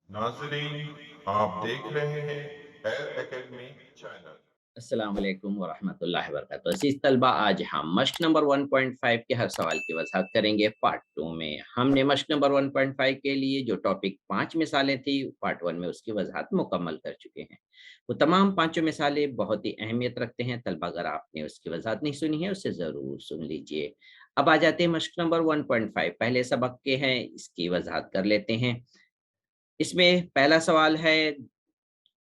नाज़रीन, आप देख रहे हैं एयर एकेडमी चैनल। अस्सलाम वालेकुम वरहमतुल्लाहि वबरकातुहू। अज़ीज़ तलबा, आज हम मश्क नंबर 1.5 के हर सवाल की वज़ाहत करेंगे पार्ट 2 में। हमने मश्क नंबर 1.5 के लिए जो टॉपिक 5 मिसालें थी, पार्ट 1 में उसकी वज़ाहत मुकम्मल कर चुके हैं। वो तमाम पाँचों मिसालें बहुत ही अहमियत रखते हैं। तलबा, अगर आपने उसकी वज़ाहत नहीं सुनी है, उसे ज़रूर सुन लीजिए। अब आ जाते हैं मश्क नंबर 1.5, पहले सबक के हैं, इसकी वज़ाहत कर लेते हैं। इसमें पहला सवाल है,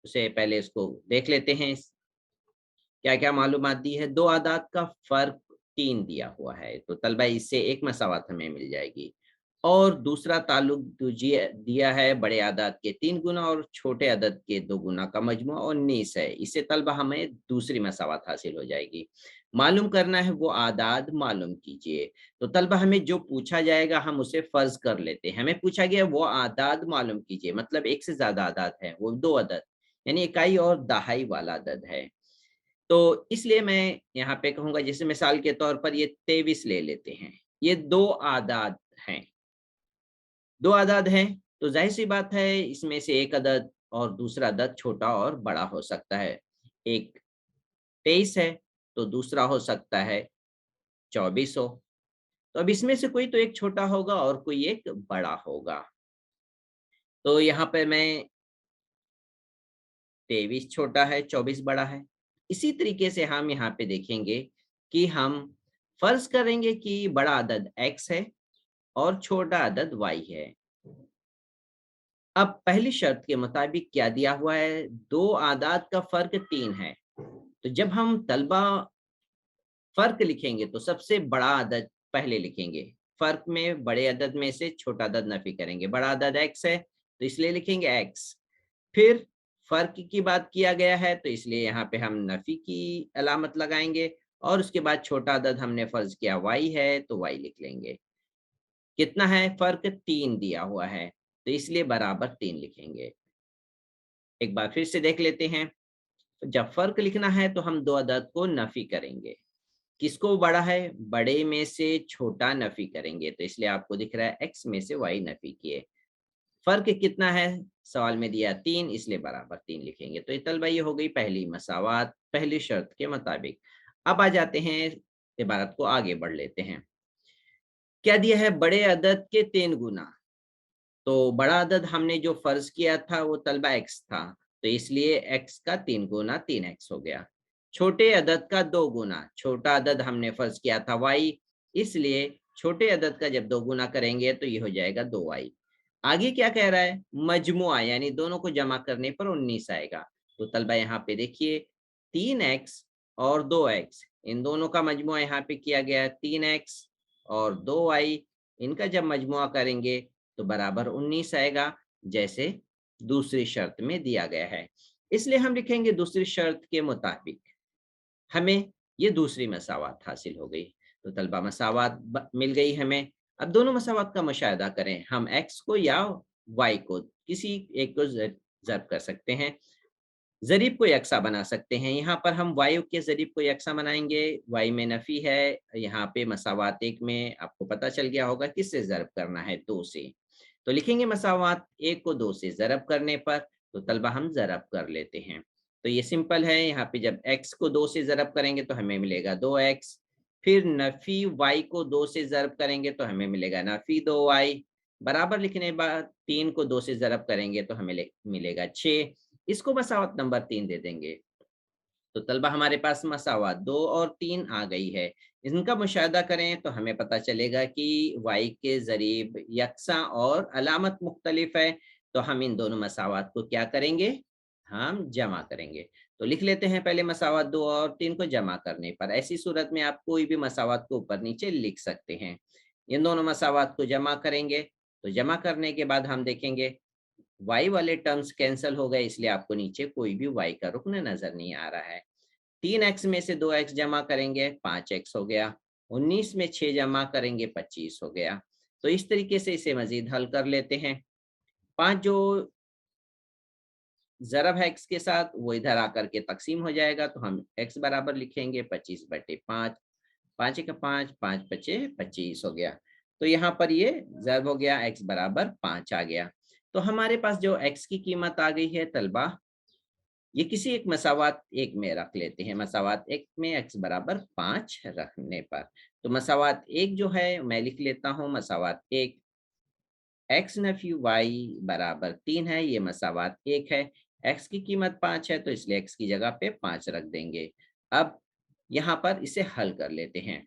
उसे पहले इसको देख लेते हैं। क्या-क्या मालूमात दी है? 2 अदाद का फ़र्क 3 दिया हुआ है, तो तलबा इससे एक मसावत हमें मिल जाएगी। और दूसरा ताल्लुक दूजिए दिया है बड़े अदाद के 3 गुना और छोटे अदद के 2 गुना का मजमू 19 है। इससे तलबा हमें दूसरी मसावत हासिल हो जाएगी। मालूम करना है वो आदाद मालूम कीजिए। तो तलबा हमें जो पूछा जाएगा हम उसे फ़र्ज़ कर लेते हैं। हमें पूछा गया वो आदाद मालूम कीजिए, मतलब 1 से ज़्यादा अदाद हैं, वो 2 अदद, यानी इकाई और दहाई वाला अदद है। तो इसलिए मैं यहाँ पे कहूँगा, जैसे मिसाल के तौर पर ये 23 ले लेते हैं। ये 2 आदाद हैं, 2 आदाद हैं, तो ज़ाहिर-सी बात है इसमें से एक अदद और दूसरा अदद छोटा और बड़ा हो सकता है। एक 23 है, तो दूसरा हो सकता है 24 हो। तो अब इसमें से कोई तो एक छोटा होगा और कोई एक बड़ा होगा। तो यहाँ पे मैं 23 छोटा है, 24 बड़ा है। इसी तरीके से हम यहाँ पे देखेंगे कि हम फ़र्ज़ करेंगे कि बड़ा अदद x है और छोटा अदद y है। अब पहली शर्त के मुताबिक क्या दिया हुआ है? 2 आदाद का फ़र्क 3 है। तो जब हम तलबा फ़र्क लिखेंगे तो सबसे बड़ा अदद पहले लिखेंगे। फ़र्क में बड़े अदद में से छोटा अदद नफ़ी करेंगे। बड़ा अदद x है, तो इसलिए लिखेंगे x। फिर फ़र्क की बात किया गया है, तो इसलिए यहाँ पे हम नफ़ी की अलामत लगाएँगे और उसके बाद छोटा अदद हमने फ़र्ज़ किया y है, तो y लिख लेंगे। कितना है फ़र्क? 3 दिया हुआ है, तो इसलिए बराबर 3 लिखेंगे। एक बार फिर से देख लेते हैं। जब फ़र्क लिखना है तो हम 2 अदद को नफ़ी करेंगे। किसको बड़ा है? बड़े में से छोटा नफ़ी करेंगे, तो इसलिए आपको दिख रहा है x में से y नफ़ी किए। फ़र्क कितना है? सवाल में दिया 3, इसलिए बराबर 3 लिखेंगे। तो ये तलबा ये हो गई पहली मसावात, पहली शर्त के मुताबिक। अब आ जाते हैं, इबारत को आगे बढ़ लेते हैं। क्या दिया है? बड़े अदद के 3 गुना। तो बड़ा अदद हमने जो फ़र्ज़ किया था वो तलबा x था, तो इसलिए x का 3 गुना 3x हो गया। छोटे अदद का 2 गुना, छोटा अदद हमने फ़र्ज़ किया था y, इसलिए छोटे अदद का जब 2 गुना करेंगे तो ये हो जाएगा 2y। आगे क्या कह रहा है? मजमुआ, यानी दोनों को जमा करने पर 19 आएगा। तो तलबा यहाँ पे देखिए 3x और 2x, इन दोनों का मजमुआ यहाँ पे किया गया है 3x और 2y, इनका जब मजमुआ करेंगे तो बराबर 19 आएगा, जैसे दूसरी शर्त में दिया गया है। इसलिए हम लिखेंगे दूसरी शर्त के मुताबिक हमें ये दूसरी मसावत हासिल हो गई। तो तलबा मसावत मिल गई हमें। अब दोनों मसावत का मुशाहिदा करें। हम x को या y को किसी एक को ज़र्ब कर सकते हैं। ज़रीब को यकसा बना सकते हैं। यहाँ पर हम y के ज़रीब को यकसा बनाएँगे, y में नफ़ी है, यहाँ पे मसावात 1 में आपको पता चल गया होगा किससे ज़र्ब करना है, 2 से। तो लिखेंगे मसावात 1 को 2 से ज़रब करने पर, तो तलबा हम ज़रब कर लेते हैं। तो ये सिंपल है, यहाँ पे जब x को 2 से ज़रब करेंगे तो हमें मिलेगा 2x, फिर नफ़ी y को 2 से ज़रब करेंगे तो हमें मिलेगा नफ़ी 2y, बराबर लिखने के बाद 3 को 2 से ज़रब करेंगे तो हमें मिलेगा 6, इसको मसावत नंबर 3 दे देंगे। तो तलबा हमारे पास मसावत 2 और 3 आ गई है। इनका मुशाहिदा करें तो हमें पता चलेगा कि y के ज़रीब यकसा और अलामत मुख्तलिफ है, तो हम इन दोनों मसावत को क्या करेंगे? हम जमा करेंगे। तो लिख लेते हैं पहले मसावत 2 और 3 को जमा करने पर। ऐसी सूरत में आप कोई भी मसावत को ऊपर-नीचे लिख सकते हैं। इन दोनों मसावत को जमा करेंगे, तो जमा करने के बाद हम देखेंगे y वाले टर्म्स कैंसल हो गए, इसलिए आपको नीचे कोई भी y का रुक्न नज़र नहीं आ रहा है। 3x में से 2x जमा करेंगे 5x हो गया, 19 में 6 जमा करेंगे 25 हो गया। तो इस तरीके से इसे मज़ीद हल कर लेते हैं। 5 जो ज़रब है x के साथ वो इधर आकर के तक़सीम हो जाएगा, तो हम x बराबर लिखेंगे 25/5, 5 एका 5, 5 पचे 25 हो गया। तो यहाँ पर ये ज़रब हो गया, x बराबर 5 आ गया। तो हमारे पास जो x की कीमत आ गई है तलबा, ये किसी एक मसावात एक में रख लेते हैं। मसावात एक में x बराबर 5 रखने पर, तो मसावात एक जो है मैं लिख लेता हूँ मसावात एक, x नफी y बराबर 3 है, ये मसावात एक है। x की कीमत 5 है तो इसलिए x की जगह पे 5 रख देंगे। अब यहाँ पर इसे हल कर लेते हैं।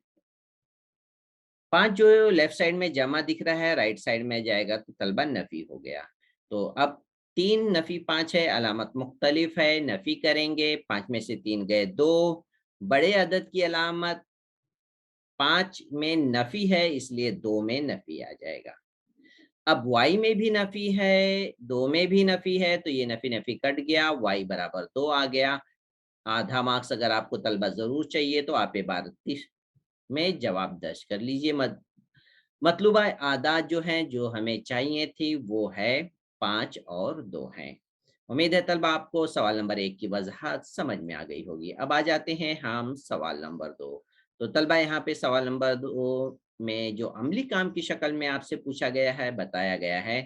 5 जो लेफ्ट साइड में जमा दिख रहा है, राइट साइड में जाएगा तो तलबा नफी हो गया। तो अब 3 नफी 5 है, अलामत मुख्तलिफ है, नफी करेंगे, 5 में से 3 गए 2, बड़े अदद की अलामत 5 में नफी है इसलिए 2 में नफी आ जाएगा। अब y में भी नफी है, 2 में भी नफी है, तो ये नफी नफी कट गया, y बराबर 2 आ गया। आधा मार्क्स अगर आपको तलबा जरूर चाहिए तो आप इबारती में जवाब दर्ज कर लीजिए। मतलूबा आदात जो हैं जो हमें चाहिए थी वो है 5 और 2 हैं। उम्मीद है तलबा आपको सवाल नंबर 1 की वजाहत समझ में आ गई होगी। अब आ जाते हैं हम सवाल नंबर 2। तो तलबा यहाँ पे सवाल नंबर 2 में जो अमली काम की शक्ल में आपसे पूछा गया है, बताया गया है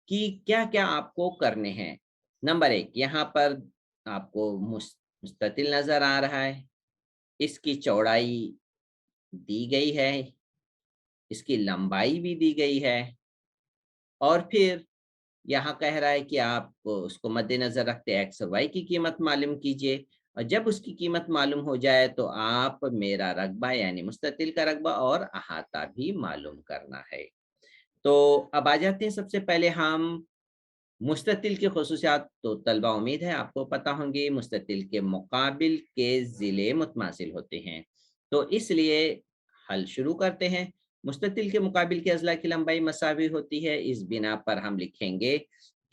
कि क्या क्या आपको करने हैं। नंबर 1, यहाँ पर आपको मुस्ततिल नजर आ रहा है, इसकी चौड़ाई दी गई है, इसकी लंबाई भी दी गई है, और फिर यहाँ कह रहा है कि आप उसको मद्देनजर रखते एक्स और वाई की कीमत मालूम कीजिए, और जब उसकी कीमत मालूम हो जाए तो आप मेरा रकबा यानी मुस्ततिल का रकबा और अहाता भी मालूम करना है। तो अब आ जाते हैं सबसे पहले हम मुस्ततिल की खसूसियात। तो तलबा उम्मीद है आपको पता होंगे मुस्ततिल के मुकाबिल के ज़िले मुतमासिल होते हैं, तो इसलिए हल शुरू करते हैं। मुस्ततिल के मुकाबिल के अज़ला की लंबाई मसावी होती है, इस बिना पर हम लिखेंगे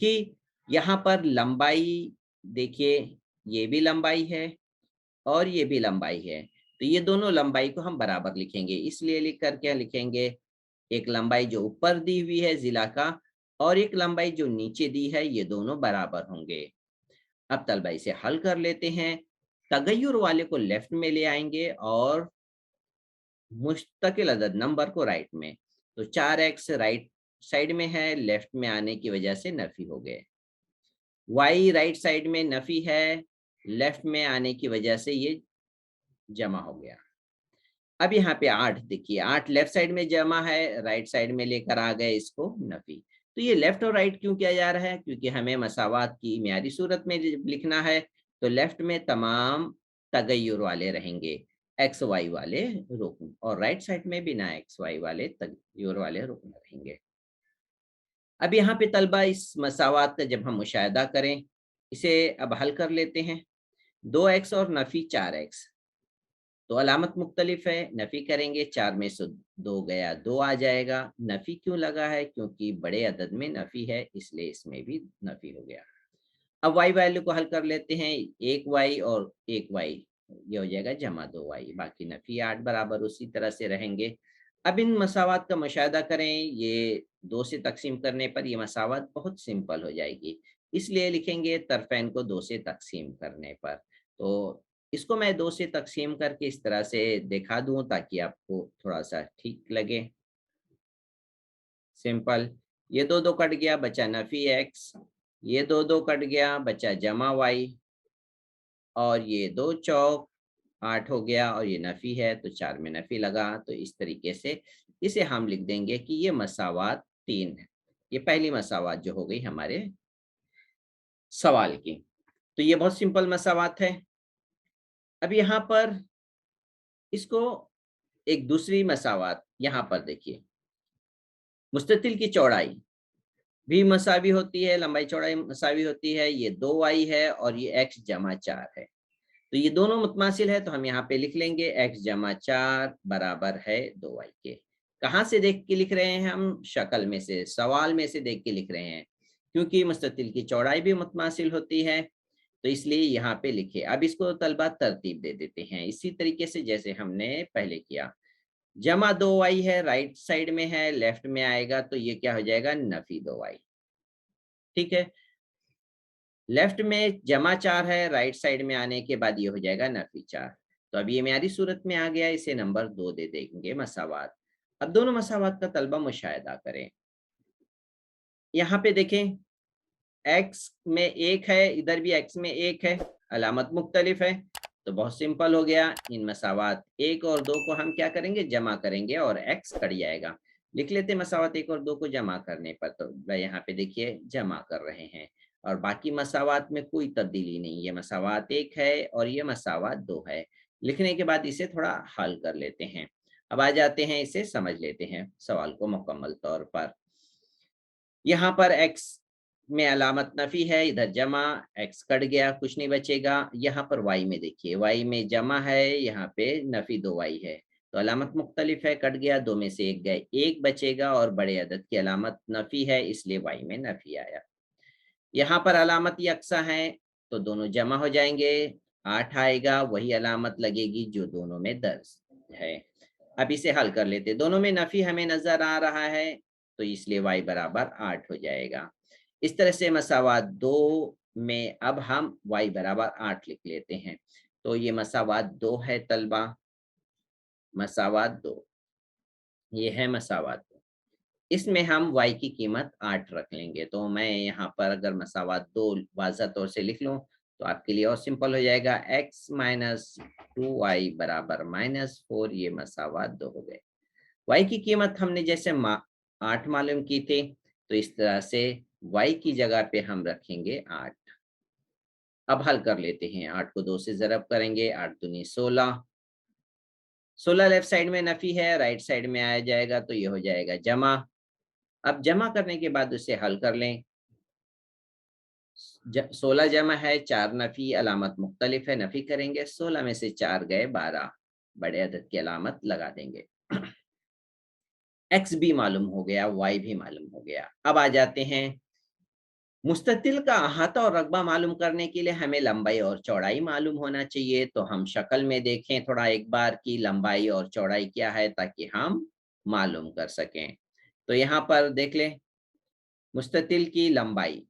कि यहाँ पर लंबाई देखिए, ये भी लंबाई है और ये भी लंबाई है, तो ये दोनों लंबाई को हम बराबर लिखेंगे। इसलिए लिख कर क्या लिखेंगे, एक लंबाई जो ऊपर दी हुई है जिला का और एक लंबाई जो नीचे दी है, ये दोनों बराबर होंगे। अब तलबा इसे हल कर लेते हैं। तगय्युर वाले को लेफ्ट में ले आएंगे और मुस्तकिल अदद नंबर को राइट में, तो 4x राइट साइड में है, लेफ्ट में आने की वजह से नफी हो गए। y राइट साइड में नफी है, लेफ्ट में आने की वजह से ये जमा हो गया। अब यहाँ पे 8 देखिए, 8 लेफ्ट साइड में जमा है, राइट साइड में लेकर आ गए इसको नफी। तो ये लेफ्ट और राइट क्यों किया जा रहा है, क्योंकि हमें मसावात की मियारी सूरत में लिखना है, तो लेफ्ट में तमाम तगय्युर वाले रहेंगे, एक्स वाई वाले रुकन, और राइट साइड में बिना एक्स वाई वाले तगय्युर वाले रुकन रहेंगे। अब यहाँ पे तलबा इस मसावात का जब हम मुशाहिदा करें, इसे अब हल कर लेते हैं। 2x और नफी 4x, तो अलामत मुख्तलिफ है, नफ़ी करेंगे, 4 में से 2 गया 2 आ जाएगा। नफ़ी क्यों लगा है, क्योंकि बड़े अदद में नफ़ी है इसलिए इसमें भी नफ़ी हो गया। अब y वैल्यू को हल कर लेते हैं, 1 y और 1 y, ये हो जाएगा जमा 2 y, बाकी नफ़ी 8 बराबर उसी तरह से रहेंगे। अब इन मसावात का मुशाहिदा करें, ये 2 से तकसीम करने पर ये मसावत बहुत सिंपल हो जाएगी, इसलिए लिखेंगे तरफ़ैन को 2 से तकसीम करने पर। तो इसको मैं 2 से तकसीम करके इस तरह से दिखा दूँ ताकि आपको थोड़ा-सा ठीक लगे। सिंपल, ये 2-2 कट गया, बचा नफ़ी x, ये 2-2 कट गया, बचा जमा y, और ये 2 चौक 8 हो गया, और ये नफ़ी है तो 4 में नफ़ी लगा। तो इस तरीके से इसे हम लिख देंगे कि ये मसावात 3 है। ये पहली मसावात जो हो गई हमारे सवाल की। तो ये बहुत सिंपल मसावात है। अब यहाँ पर इसको एक दूसरी मसावात यहाँ पर देखिए, मुस्ततिल की चौड़ाई भी मसावी होती है, लंबाई चौड़ाई मसावी होती है, ये 2y है और ये x जमा 4 है, तो ये दोनों मुतमासिल है, तो हम यहाँ पे लिख लेंगे x जमा 4 बराबर है 2y के। कहाँ से देख के लिख रहे हैं हम, शक्ल में से, सवाल में से देख के लिख रहे हैं, क्योंकि मुस्ततिल की चौड़ाई भी मुतमासिल होती है, तो इसलिए यहाँ पे लिखे। अब इसको तलबा तरतीब दे देते हैं इसी तरीके से जैसे हमने पहले किया। जमा 2y है, राइट साइड में है, लेफ्ट में आएगा तो ये क्या हो जाएगा, नफी 2y। ठीक है, लेफ्ट में जमा 4 है, राइट साइड में आने के बाद ये हो जाएगा नफी 4। तो अब ये म्यारी सूरत में आ गया, इसे नंबर 2 दे देंगे मसावात। अब दोनों मसावात का तलबा मुशाहिदा करें। यहाँ पे देखें x में 1 है, इधर भी x में 1 है, अलामत मुख्तलिफ है, तो बहुत सिंपल हो गया। इन मसावात 1 और 2 को हम क्या करेंगे, जमा करेंगे और x कट जाएगा। लिख लेते हैं मसावात 1 और 2 को जमा करने पर, तो भाई यहाँ पे देखिए जमा कर रहे हैं और बाकी मसावात में कोई तब्दीली नहीं, ये मसावात 1 है और ये मसावात 2 है। लिखने के बाद इसे थोड़ा हल कर लेते हैं। अब आ जाते हैं, इसे समझ लेते हैं सवाल को मुकम्मल तौर पर। यहाँ पर x में अलामत नफ़ी है, इधर जमा, x कट गया, कुछ नहीं बचेगा। यहाँ पर y में देखिए, y में जमा है, यहाँ पे नफ़ी 2y है, तो अलामत मुख्तलिफ है, कट गया, 2 में से 1 गए, 1 बचेगा और बड़े अदद की अलामत नफ़ी है, इसलिए y में नफ़ी आया। यहाँ पर अलामत यकसा है, तो दोनों जमा हो जाएंगे, 8 आएगा, वही अलामत लगेगी जो दोनों में दर्ज है। अब इसे हल कर लेते, दोनों में नफ़ी हमें नजर आ रहा है, तो इसलिए y बराबर 8 हो जाएगा। इस तरह से मसावात 2 में अब हम y बराबर 8 लिख लेते हैं। तो ये मसावात 2 है तलबा, मसावात 2, ये है मसावात 2। इसमें हम y की कीमत 8 रख लेंगे। तो मैं यहाँ पर अगर मसावात 2 वाज़ह तौर से लिख लूँ तो आपके लिए और सिंपल हो जाएगा, x माइनस 2y बराबर -4, ये मसावात 2 हो गए। y की कीमत हमने जैसे 8 मालूम की थी, तो इस तरह से y की जगह पे हम रखेंगे 8। अब हल कर लेते हैं, 8 को 2 से ज़रब करेंगे, 8 दूनी 16, 16 लेफ्ट साइड में नफ़ी है, राइट साइड में आया जाएगा, तो ये हो जाएगा जमा। अब जमा करने के बाद उसे हल कर लें, 16 जमा है, 4 नफ़ी, अलामत मुख्तलिफ है, नफ़ी करेंगे, 16 में से 4 गए, 12, बड़े अदद की अलामत लगा देंगे। x भी मालूम हो गया, y भी मालूम हो गया। अब आ जाते हैं, मुस्ततिल का अहाता और रकबा मालूम करने के लिए हमें लंबाई और चौड़ाई मालूम होना चाहिए। तो हम शक्ल में देखें थोड़ा एक बार की लंबाई और चौड़ाई क्या है, ताकि हम मालूम कर सकें। तो यहाँ पर देख लें, मुस्ततिल की लंबाई,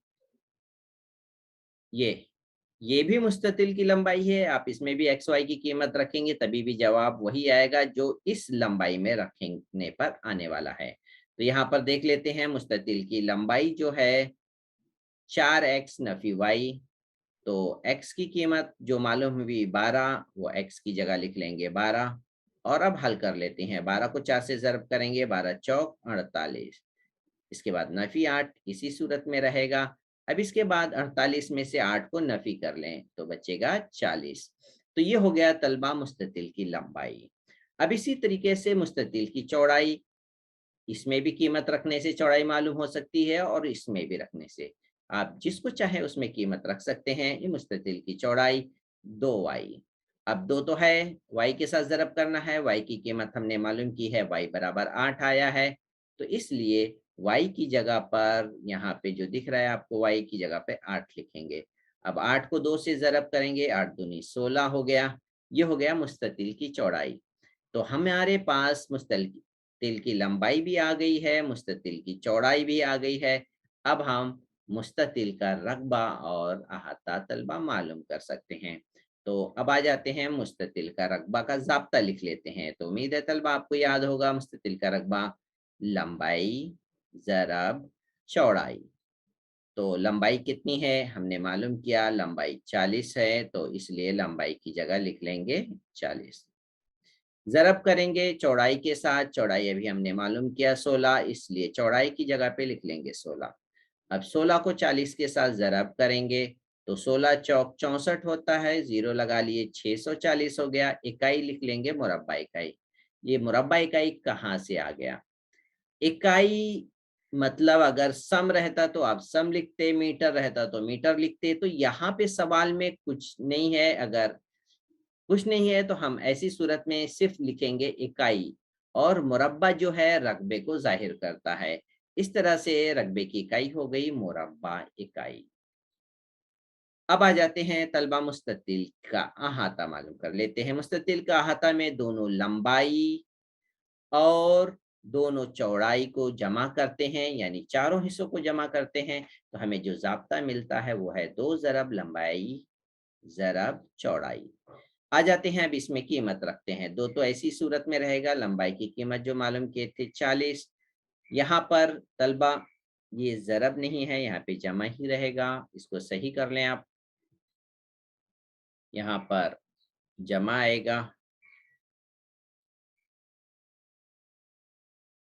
ये भी मुस्ततिल की लंबाई है। आप इसमें भी एक्स वाई की कीमत रखेंगे तभी भी जवाब वही आएगा जो इस लंबाई में रखने पर आने वाला है। तो यहाँ पर देख लेते हैं, मुस्ततिल की लंबाई जो है 4x नफी y, तो x की कीमत जो मालूम हुई 12, वो x की जगह लिख लेंगे 12। और अब हल कर लेते हैं, 12 को 4 से ज़रब करेंगे, 12 चौक 48, इसके बाद नफी 8 इसी सूरत में रहेगा। अब इसके बाद 48 में से 8 को नफी कर लें तो बचेगा 40। तो ये हो गया तलबा मुस्ततिल की लंबाई। अब इसी तरीके से मुस्ततिल की चौड़ाई, इसमें भी कीमत रखने से चौड़ाई मालूम हो सकती है और इसमें भी रखने से, आप जिसको चाहे उसमें कीमत रख सकते हैं। ये मुस्ततिल की चौड़ाई 2y, अब 2 तो है, y के साथ ज़रब करना है, y की कीमत हमने मालूम की है, y बराबर 8 आया है, तो इसलिए y की जगह पर यहाँ पे जो दिख रहा है आपको, y की जगह पे 8 लिखेंगे। अब 8 को 2 से ज़रब करेंगे, 8 दूनी 16 हो गया। ये हो गया मुस्ततिल की चौड़ाई। तो हमारे पास मुस्ततिल की लंबाई भी आ गई है, मुस्ततिल की चौड़ाई भी आ गई है। अब हम मुस्ततिल का रकबा और अहाता तलबा मालूम कर सकते हैं। तो अब आ जाते हैं, मुस्ततिल का रकबा का ज़ाब्ता लिख लेते हैं। तो उम्मीद है तलबा आपको याद होगा, मुस्ततिल का रकबा लंबाई ज़रब चौड़ाई। तो लंबाई कितनी है हमने मालूम किया, लंबाई 40 है, तो इसलिए लंबाई की जगह लिख लेंगे 40। ज़रब करेंगे चौड़ाई के साथ, चौड़ाई अभी हमने मालूम किया 16, इसलिए चौड़ाई की जगह पे लिख लेंगे 16। अब 16 को 40 के साथ ज़रब करेंगे तो 16 चौक 64 होता है, 0 लगा लिए, 640 हो गया। इकाई लिख लेंगे मुरब्बा इकाई। ये मुरब्बा इकाई कहाँ से आ गया, इकाई मतलब अगर सम रहता तो आप सम लिखते, मीटर रहता तो मीटर लिखते। तो यहाँ पे सवाल में कुछ नहीं है, अगर कुछ नहीं है तो हम ऐसी सूरत में सिर्फ लिखेंगे इकाई, और मुरब्बा जो है रकबे को जाहिर करता है। इस तरह से रकबे की इकाई हो गई मुरब्बा इकाई। अब आ जाते हैं तलबा, मुस्ततिल का अहाता मालूम कर लेते हैं। मुस्ततिल का अहाता में दोनों लंबाई और दोनों चौड़ाई को जमा करते हैं, यानी चारों हिस्सों को जमा करते हैं, तो हमें जो ज़ाब्ता मिलता है वो है 2 ज़रब लंबाई ज़रब चौड़ाई। आ जाते हैं, अब इसमें कीमत रखते हैं। 2 तो ऐसी सूरत में रहेगा, लंबाई की कीमत जो मालूम किए थे 40, यहाँ पर तलबा ये ज़रब नहीं है, यहाँ पे जमा ही रहेगा, इसको सही कर लें आप। यहाँ पर जमा आएगा।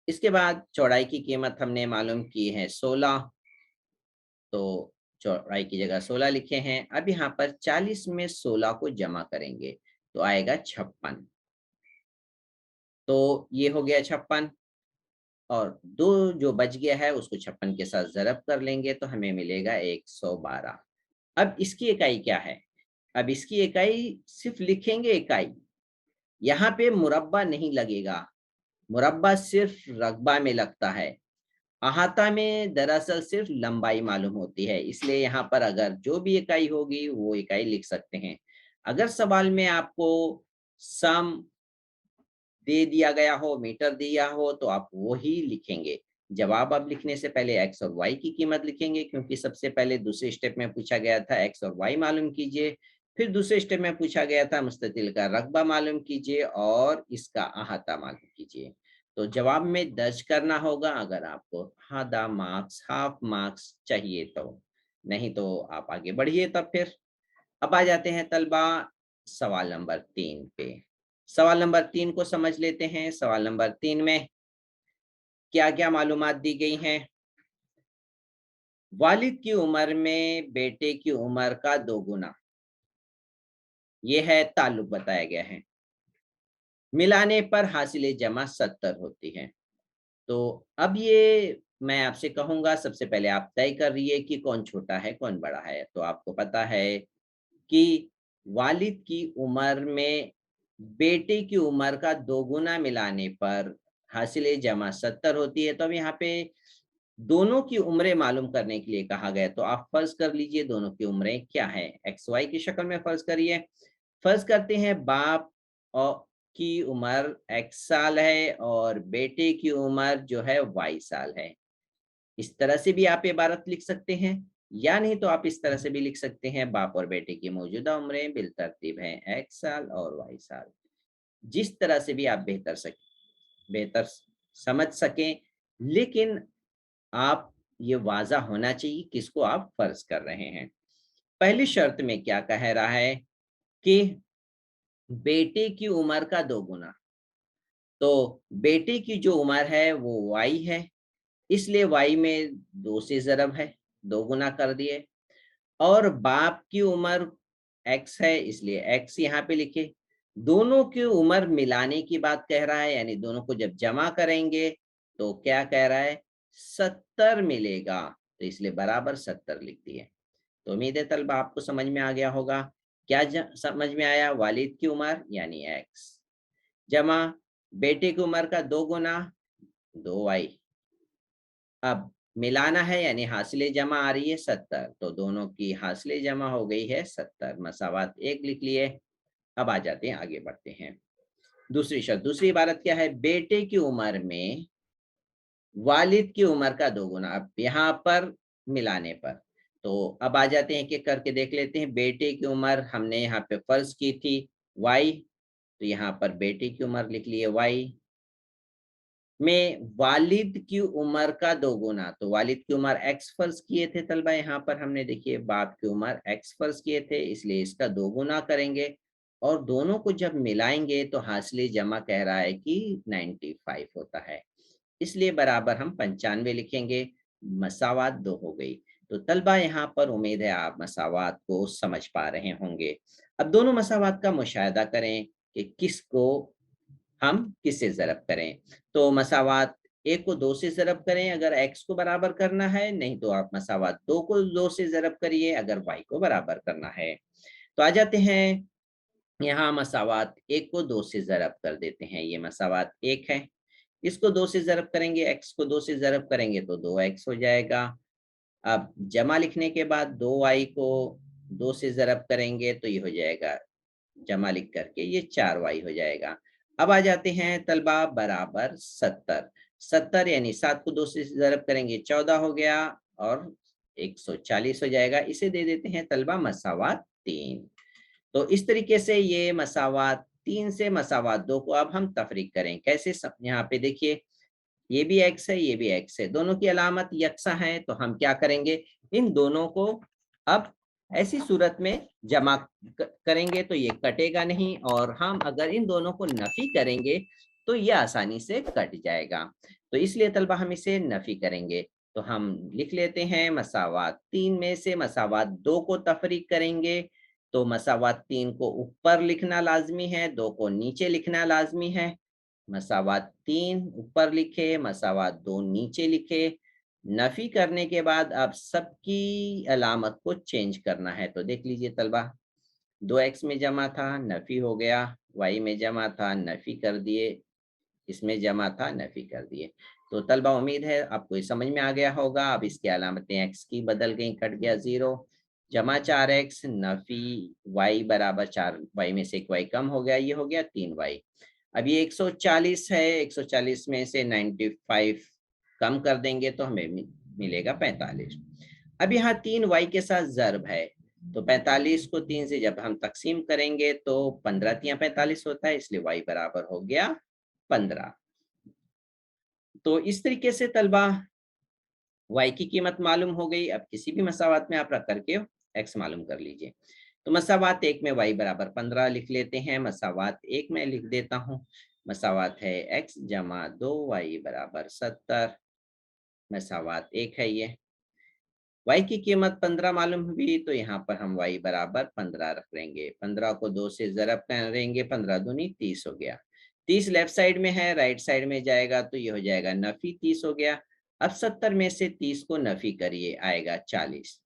इसके बाद चौड़ाई की कीमत हमने मालूम की है 16, तो चौड़ाई की जगह 16 लिखे हैं। अब यहाँ पर 40 में 16 को जमा करेंगे तो आएगा 56। तो ये हो गया 56, और 2 जो बच गया है उसको 56 के साथ ज़रब कर लेंगे तो हमें मिलेगा 112। अब इसकी इकाई क्या है? अब इसकी इकाई सिर्फ लिखेंगे इकाई, यहाँ पे मुरब्बा नहीं लगेगा। मुरब्बा सिर्फ रकबा में लगता है, अहाता में दरअसल सिर्फ लंबाई मालूम होती है, इसलिए यहाँ पर अगर जो भी इकाई होगी वो इकाई लिख सकते हैं। अगर सवाल में आपको सम दे दिया गया हो, मीटर दिया हो, तो आप वो ही लिखेंगे। जवाब अब लिखने से पहले एक्स और वाई की कीमत लिखेंगे, क्योंकि सबसे पहले दूसरे स्टेप में पूछा गया था एक्स और वाई मालूम कीजिए, फिर दूसरे स्टेप में पूछा गया था मुस्ततिल का रकबा मालूम कीजिए और इसका अहाता मालूम कीजिए। तो जवाब में दर्ज करना होगा अगर आपको आधा मार्क्स, हाफ मार्क्स चाहिए तो, नहीं तो आप आगे बढ़िए तब फिर। अब आ जाते हैं तलबा सवाल नंबर 3 पे। सवाल नंबर 3 को समझ लेते हैं। सवाल नंबर 3 में क्या क्या मालूमात दी गई हैं? वालिद की उम्र में बेटे की उम्र का 2 गुना, ये है ताल्लुक बताया गया है। मिलाने पर हासिल जमा 70 होती है। तो अब ये मैं आपसे कहूंगा, सबसे पहले आप तय कर रही कि कौन छोटा है कौन बड़ा है। तो आपको पता है कि वालिद की उम्र में बेटे की उम्र का 2 गुना मिलाने पर हासिल जमा 70 होती है। तो अब यहाँ पे दोनों की उम्रें मालूम करने के लिए कहा गया, तो आप फर्ज कर लीजिए दोनों की उम्रें क्या है, एक्स वाई की शक्ल में फर्ज करिए। फर्ज करते हैं बाप और की उम्र एक्स साल है और बेटे की उम्र जो है वाई साल है। इस तरह से भी आप इबारत लिख सकते हैं, या नहीं तो आप इस तरह से भी लिख सकते हैं बाप और बेटे की मौजूदा उम्रें बिलतरतीब हैं एक्स साल और वाई साल। जिस तरह से भी आप बेहतर समझ सकें, लेकिन आप ये वाज़ा होना चाहिए किसको आप फर्ज कर रहे हैं। पहली शर्त में क्या कह रहा है कि बेटे की उम्र का 2 गुना, तो बेटे की जो उम्र है वो वाई है, इसलिए वाई में 2 से ज़रब है, 2 गुना कर दिए। और बाप की उम्र एक्स है, इसलिए एक्स यहाँ पे लिखे। दोनों की उम्र मिलाने की बात कह रहा है, यानी दोनों को जब जमा करेंगे तो क्या कह रहा है 70 मिलेगा, तो इसलिए बराबर 70 लिख दिए। तो उम्मीद है तलबा आपको समझ में आ गया होगा। क्या समझ में आया? वालिद की उम्र यानी एक्स जमा बेटे की उम्र का 2 गुना 2y। अब मिलाना है यानी हासिल जमा आ रही है 70, तो दोनों की हासिल जमा हो गई है 70, मसावात 1 लिख लिए। अब आ जाते हैं, आगे बढ़ते हैं। दूसरी शर्त, दूसरी इबारत क्या है? बेटे की उम्र में वालिद की उम्र का 2 गुना। अब यहाँ पर मिलाने पर, तो अब आ जाते हैं कि करके देख लेते हैं। बेटे की उम्र हमने यहाँ पे फर्ज की थी y, तो यहाँ पर बेटे की उम्र लिख लिए y में वालिद की उम्र का 2 गुना, तो वालिद की उम्र x फर्ज किए थे तलबा, यहाँ पर हमने देखिए बाप की उम्र x फर्ज किए थे, इसलिए इसका 2 गुना करेंगे और दोनों को जब मिलाएंगे तो हासिल जमा कह रहा है कि 95 होता है, इसलिए बराबर हम 95 लिखेंगे। मसावात 2 हो गई। तो तलबा यहाँ पर उम्मीद है आप मसावात को समझ पा रहे होंगे। अब दोनों मसावात का मुशाहिदा करें कि किसको हम किससे ज़रब करें। तो मसावात 1 को 2 से ज़रब करें अगर x को बराबर करना है, नहीं तो आप मसावात 2 को 2 से ज़रब करिए अगर y को बराबर करना है। तो आ जाते हैं यहाँ मसावात 1 को 2 से ज़रब कर देते हैं, ये मसावात 1 है। इसको 2 से ज़रब करेंगे, x को 2 से ज़रब करेंगे तो 2x हो जाएगा। अब जमा लिखने के बाद 2y को 2 से ज़रब करेंगे तो ये हो जाएगा, जमा लिख करके ये 4y हो जाएगा। अब आ जाते हैं तलबा बराबर 70। 70 यानी 7 को 2 से ज़रब करेंगे 14 हो गया और 140 हो जाएगा। इसे दे देते हैं तलबा मसावात 3। तो इस तरीके से ये मसावात 3 से मसावात 2 को अब हम तफरीक करें। कैसे? यहाँ पे देखिए ये भी x है, ये भी x है, दोनों की अलामत यकसा है, तो हम क्या करेंगे, इन दोनों को अब ऐसी सूरत में जमा करेंगे तो ये कटेगा नहीं, और हम अगर इन दोनों को नफी करेंगे तो ये आसानी से कट जाएगा। तो इसलिए तलबा हम इसे नफी करेंगे। तो हम लिख लेते हैं मसावात 3 में से मसावात 2 को तफरीक करेंगे, तो मसावात 3 को ऊपर लिखना लाजमी है, 2 को नीचे लिखना लाजमी है। मसावात 3 ऊपर लिखे, मसावात 2 नीचे लिखे। नफी करने के बाद अब सबकी अलामत को चेंज करना है। तो देख लीजिए तलबा, 2x में जमा था, नफी हो गया, y में जमा था, नफी कर दिए, इसमें जमा था, नफी कर दिए। तो तलबा उम्मीद है आपको ये समझ में आ गया होगा। अब इसकी अलामतें x की बदल गई, कट गया 0, जमा 4x, नफी y बराबर 4y में से एक y कम हो गया, ये हो गया 3y। अब ये 140 है, 140 में से 95 कम कर देंगे तो हमें मिलेगा 45। अब यहाँ 3y के साथ ज़र्ब है, तो 45 को 3 से जब हम तकसीम करेंगे तो 15 तियां 45 होता है, इसलिए y बराबर हो गया 15। तो इस तरीके से तलबा y की कीमत मालूम हो गई। अब किसी भी मसावात में आप रख करके x मालूम कर लीजिए। तो मसावात 1 में y बराबर 15 लिख लेते हैं, मसावात 1 में लिख देता हूँ, मसावात है x जमा 2y बराबर 70, मसावात 1 है ये। y की कीमत 15 मालूम हुई, तो यहाँ पर हम y बराबर 15 रख लेंगे, 15 को 2 से ज़रब करेंगे, 15 दूनी 30 हो गया। 30 लेफ्ट साइड में है, राइट साइड में जाएगा तो ये हो जाएगा नफी 30 हो गया। अब 70 में से 30 को नफी करिए, आएगा 40।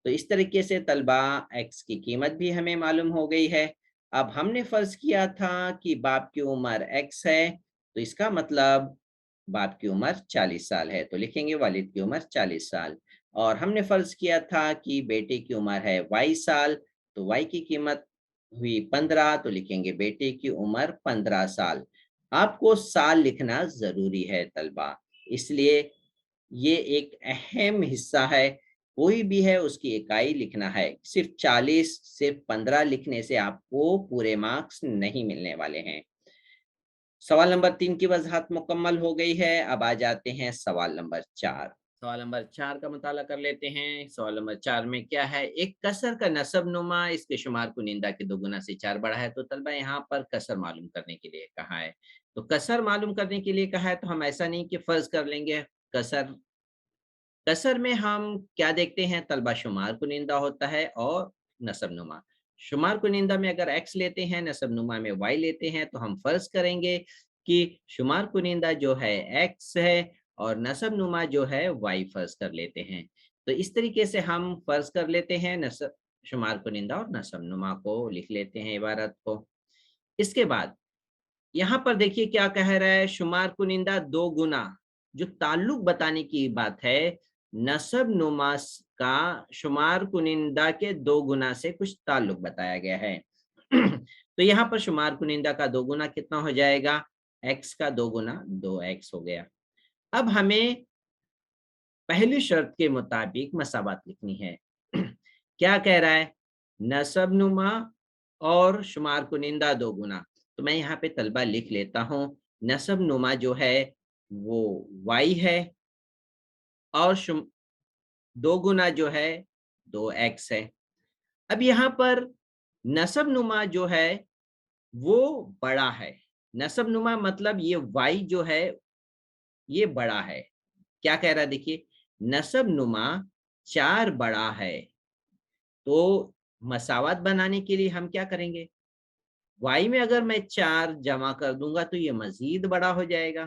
तो इस तरीके से तलबा x की कीमत भी हमें मालूम हो गई है। अब हमने फर्ज किया था कि बाप की उम्र x है, तो इसका मतलब बाप की उम्र 40 साल है, तो लिखेंगे वालिद की उम्र 40 साल। और हमने फर्ज किया था कि बेटे की उम्र है y साल, तो y की कीमत हुई 15, तो लिखेंगे बेटे की उम्र 15 साल। आपको साल लिखना जरूरी है तलबा, इसलिए ये एक अहम हिस्सा है। कोई भी है उसकी इकाई लिखना है, सिर्फ 40 सिर्फ 15 लिखने से आपको पूरे मार्क्स नहीं मिलने वाले हैं। सवाल नंबर 3 की वजाहत मुकम्मल हो गई है। अब आ जाते हैं सवाल नंबर 4। सवाल नंबर 4 का मुताला कर लेते हैं। सवाल नंबर 4 में क्या है, एक कसर का नसब नुमा इसके शुमार कुनिंदा के 2 गुना से 4 बड़ा है। तो तलबा यहाँ पर कसर मालूम करने के लिए कहा है, तो कसर मालूम करने के लिए कहा है, तो हम ऐसा नहीं कि फर्ज कर लेंगे कसर। कसर में हम क्या देखते हैं तलबा, शुमार कुनिंदा होता है और नसब नुमा। शुमार कुनिंदा में अगर x लेते हैं, नसब नुमा में y लेते हैं, तो हम फर्ज करेंगे कि शुमार कुनिंदा जो है x है और नसब नुमा जो है y फर्ज कर लेते हैं। तो इस तरीके से हम फर्ज कर लेते हैं, नसब शुमार कुनिंदा और नसब नुमा को लिख लेते हैं इबारत को। इसके बाद यहाँ पर देखिए क्या कह रहा है, शुमार कुनिंदा 2 गुना, जो ताल्लुक बताने की बात है, नसब नुमा का शुमार कुनिंदा के 2 गुना से कुछ ताल्लुक बताया गया है। तो यहाँ पर शुमार कुनिंदा का 2 गुना कितना हो जाएगा, x का 2 गुना 2x हो गया। अब हमें पहली शर्त के मुताबिक मसावत लिखनी है। क्या कह रहा है, नसब नुमा और शुमार कुनिंदा 2 गुना। तो मैं यहाँ पे तलबा लिख लेता हूँ, नसब नुमा जो है वो y है और 2 गुना जो है 2x है। अब यहाँ पर नसब नुमा जो है वो बड़ा है। नसब नुमा मतलब ये y जो है ये बड़ा है। क्या कह रहा है देखिए, नसब नुमा 4 बड़ा है, तो मसावत बनाने के लिए हम क्या करेंगे, y में अगर मैं 4 जमा कर दूंगा तो ये मजीद बड़ा हो जाएगा।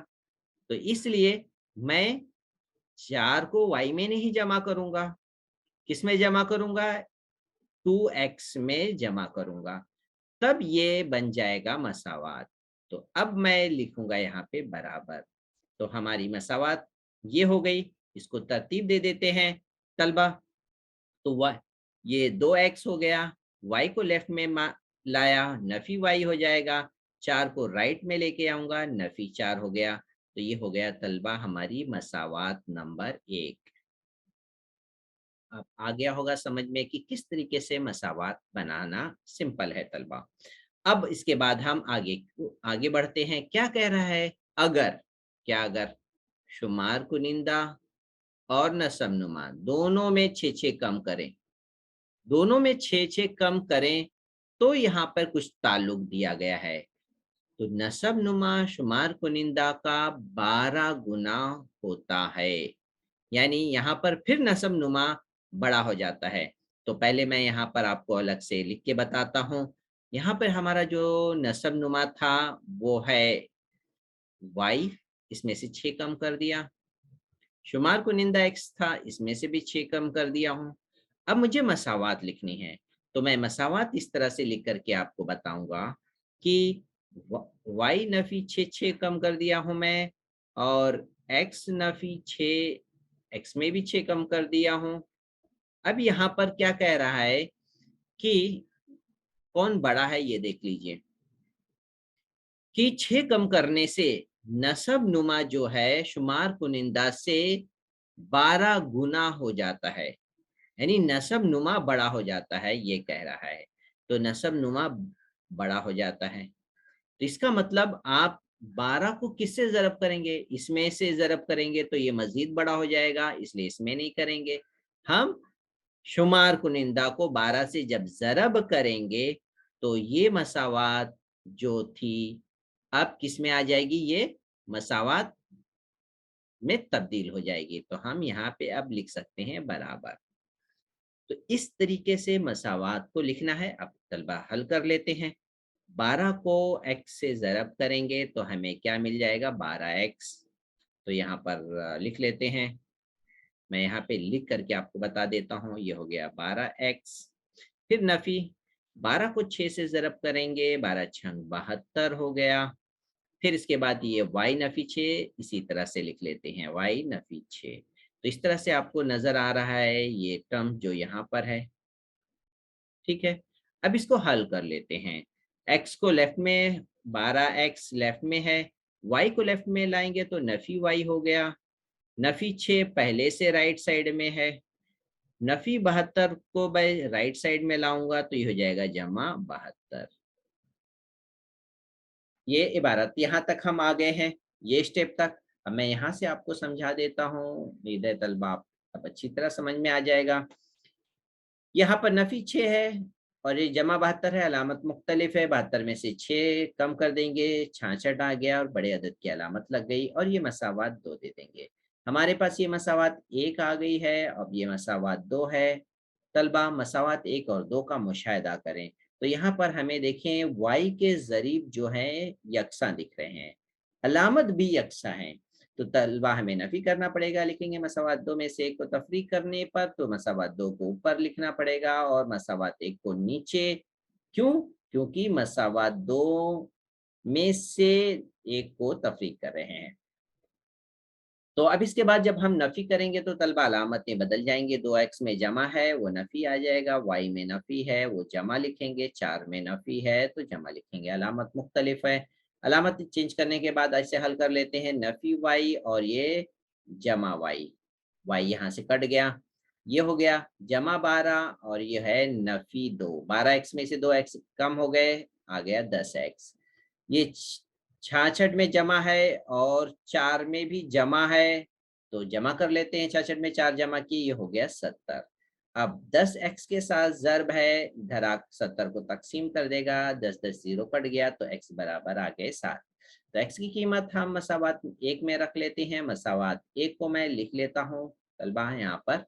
तो इसलिए मैं 4 को y में नहीं जमा करूंगा, किस में जमा करूंगा, 2x में जमा करूंगा, तब ये बन जाएगा मसावत। तो अब मैं लिखूंगा यहाँ पे बराबर। तो हमारी मसावत ये हो गई, इसको तरतीब दे देते हैं तलबा। तो ये 2x हो गया, y को लेफ्ट में लाया, नफी y हो जाएगा, 4 को राइट में लेके आऊंगा, नफी 4 हो गया। तो ये हो गया तलबा हमारी मसावत नंबर 1। अब आ गया होगा समझ में कि किस तरीके से मसावत बनाना सिंपल है तलबा। अब इसके बाद हम आगे बढ़ते हैं। क्या कह रहा है, अगर, क्या अगर शुमार कुनिंदा और नसब नुमा दोनों में 6-6 कम करें, दोनों में 6-6 कम करें तो यहाँ पर कुछ ताल्लुक दिया गया है। तो नसब नुमा शुमार कुनिंदा का 12 गुना होता है, यानी यहाँ पर फिर नसब नुमा बड़ा हो जाता है। तो पहले मैं यहाँ पर आपको अलग से लिख के बताता हूँ। यहाँ पर हमारा जो नसब नुमा था वो है y, इसमें से 6 कम कर दिया। शुमार कुनिंदा x था, इसमें से भी 6 कम कर दिया हूँ। अब मुझे मसावात लिखनी है, तो मैं मसावात इस तरह से लिख करके आपको बताऊंगा कि y नफी 6 कम कर दिया हूँ मैं, और x नफी 6, x में भी 6 कम कर दिया हूँ। अब यहाँ पर क्या कह रहा है कि कौन बड़ा है, ये देख लीजिए कि 6 कम करने से नसब नुमा जो है शुमार कुनिंदा से 12 गुना हो जाता है, यानी नसब नुमा बड़ा हो जाता है, ये कह रहा है। तो नसब नुमा बड़ा हो जाता है, तो इसका मतलब आप 12 को किससे ज़रब करेंगे, इसमें से ज़रब करेंगे तो ये मजीद बड़ा हो जाएगा, इसलिए इसमें नहीं करेंगे। हम शुमार कुनिंदा को 12 से जब ज़रब करेंगे तो ये मसावात जो थी अब किस में आ जाएगी, ये मसावात में तब्दील हो जाएगी। तो हम यहाँ पे अब लिख सकते हैं बराबर। तो इस तरीके से मसावात को लिखना है। अब तलबा हल कर लेते हैं। 12 को x से ज़रब करेंगे तो हमें क्या मिल जाएगा, 12x। तो यहाँ पर लिख लेते हैं। मैं यहाँ पे लिख करके आपको बता देता हूँ। ये हो गया 12x। फिर नफी 12 को 6 से ज़रब करेंगे, 12 छंग 72 हो गया। फिर इसके बाद ये y नफी 6, इसी तरह से लिख लेते हैं y नफी 6। तो इस तरह से आपको नजर आ रहा है ये टर्म जो यहाँ पर है, ठीक है। अब इसको हल कर लेते हैं। x को लेफ्ट में, 12x लेफ्ट में है, y को लेफ्ट में लाएंगे तो नफी y हो गया। नफी 6 पहले से राइट साइड में है, नफी 72 को मैं राइट साइड में लाऊंगा तो ये हो जाएगा जमा 72। ये इबारत यहाँ तक हम आ गए हैं, ये स्टेप तक। अब मैं यहाँ से आपको समझा देता हूँ, उम्मीद है तलबा अब अच्छी तरह समझ में आ जाएगा। यहाँ पर नफी 6 है और ये जमा 72 है, अलामत मुख्तलिफ है। 72 में से 6 कम कर देंगे, 66 आ गया और बड़े अदद की अलामत लग गई और ये मसावात 2 दे देंगे। हमारे पास ये मसावात 1 आ गई है, अब ये मसावात 2 है। तलबा मसावात 1 और 2 का मुशाहिदा करें तो यहाँ पर हमें देखें y के ज़रीब जो हैं यकसा दिख रहे हैं, अलामत भी यकसा है। तो तलबा हमें नफी करना पड़ेगा, लिखेंगे मसावात 2 में से 1 को तफरीक करने पर तो मसावात 2 को ऊपर लिखना पड़ेगा और मसावात 1 को नीचे। क्यों? क्योंकि मसावात 2 में से 1 को तफरीक कर रहे हैं। तो अब इसके बाद जब हम नफी करेंगे तो तलबा अलामतें बदल जाएंगे। 2x में जमा है वो नफी आ जाएगा, y में नफी है वो जमा लिखेंगे, 4 में नफी है तो जमा लिखेंगे, अलामत मुख्तलिफ है। अलामत चेंज करने के बाद ऐसे हल कर लेते हैं, नफी y और ये जमा y यहाँ से कट गया, ये हो गया जमा 12 और ये है नफी 2। 12x में से 2x कम हो गए, आ गया 10x। ये 66 में जमा है और 4 में भी जमा है, तो जमा कर लेते हैं। 66 में 4 जमा की, ये हो गया 70। अब 10x के साथ ज़र्ब है, इधर आ 70 को तकसीम कर देगा, 10 10 0 कट गया तो x बराबर आ गए 7। तो x की कीमत हम मसावात 1 में रख लेते हैं। मसावात 1 को मैं लिख लेता हूँ तलबा यहाँ पर,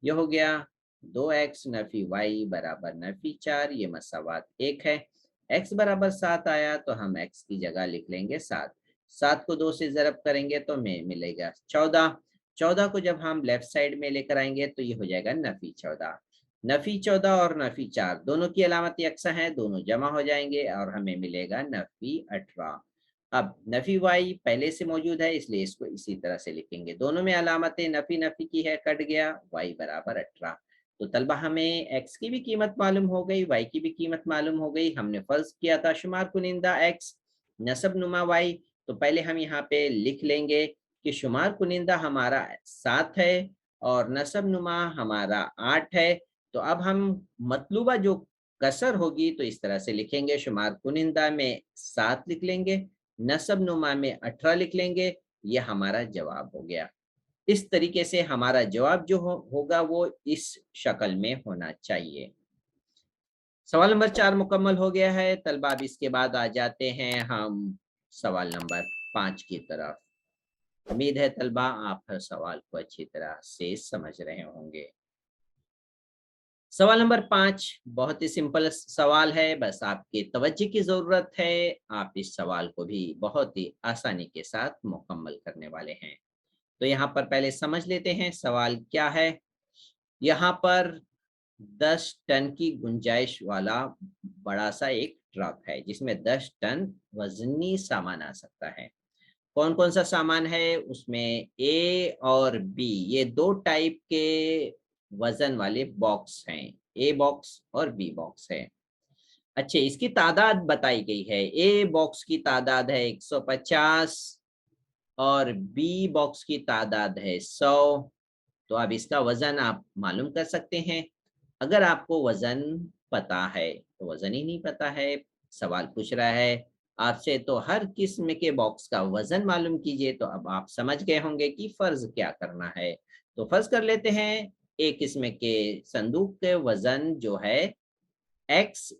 यह हो गया 2x नफी y बराबर नफी 4, ये मसावात 1 है। x बराबर 7 आया तो हम x की जगह लिख लेंगे 7। 7 को 2 से ज़रब करेंगे तो में मिलेगा 14। 14 को जब हम लेफ्ट साइड में लेकर आएंगे तो ये हो जाएगा नफी 14। नफी 14 और नफी 4 दोनों की अलामत यकसा है, दोनों जमा हो जाएंगे और हमें मिलेगा नफी 18। अब नफी y पहले से मौजूद है इसलिए इसको इसी तरह से लिखेंगे, दोनों में अलामतें नफी नफी की है, कट गया, y बराबर 18। तो तलबा हमें x की भी कीमत मालूम हो गई, y की भी कीमत मालूम हो गई। हमने फर्ज किया था शुमार कुनिंदा x नसब नुमा y, तो पहले हम यहाँ पे लिख लेंगे कि शुमार कुनिंदा हमारा 7 है और नसब नुमा हमारा 8 है। तो अब हम मतलूबा जो कसर होगी तो इस तरह से लिखेंगे, शुमार कुनिंदा में 7 लिख लेंगे, नसब नुमा में 18 लिख लेंगे, ये हमारा जवाब हो गया। इस तरीके से हमारा जवाब जो होगा वो इस शक्ल में होना चाहिए। सवाल नंबर 4 मुकम्मल हो गया है तलबा। अब इसके बाद आ जाते हैं हम सवाल नंबर 5 की तरफ। उम्मीद है तलबा आप हर सवाल को अच्छी तरह से समझ रहे होंगे। सवाल नंबर 5 बहुत ही सिंपल सवाल है, बस आपकी तवज्जो की ज़रूरत है। आप इस सवाल को भी बहुत ही आसानी के साथ मुकम्मल करने वाले हैं। तो यहाँ पर पहले समझ लेते हैं सवाल क्या है। यहाँ पर 10 टन की गुंजाइश वाला बड़ा सा एक ट्रक है जिसमें 10 टन वजनी सामान आ सकता है। कौन कौन सा सामान है उसमें? ए और बी, ये दो टाइप के वजन वाले बॉक्स हैं। ए बॉक्स और बी बॉक्स है। अच्छा, इसकी तादाद बताई गई है। ए बॉक्स की तादाद है 150 और बी बॉक्स की तादाद है 100। तो अब इसका वजन आप मालूम कर सकते हैं। अगर आपको वजन पता है तो वजन ही नहीं पता है, सवाल पूछ रहा है आपसे तो हर किस्म के बॉक्स का वजन मालूम कीजिए। तो अब आप समझ गए होंगे कि फर्ज क्या करना है। तो फर्ज कर लेते हैं एक किस्म के संदूक के वजन जो है एक्स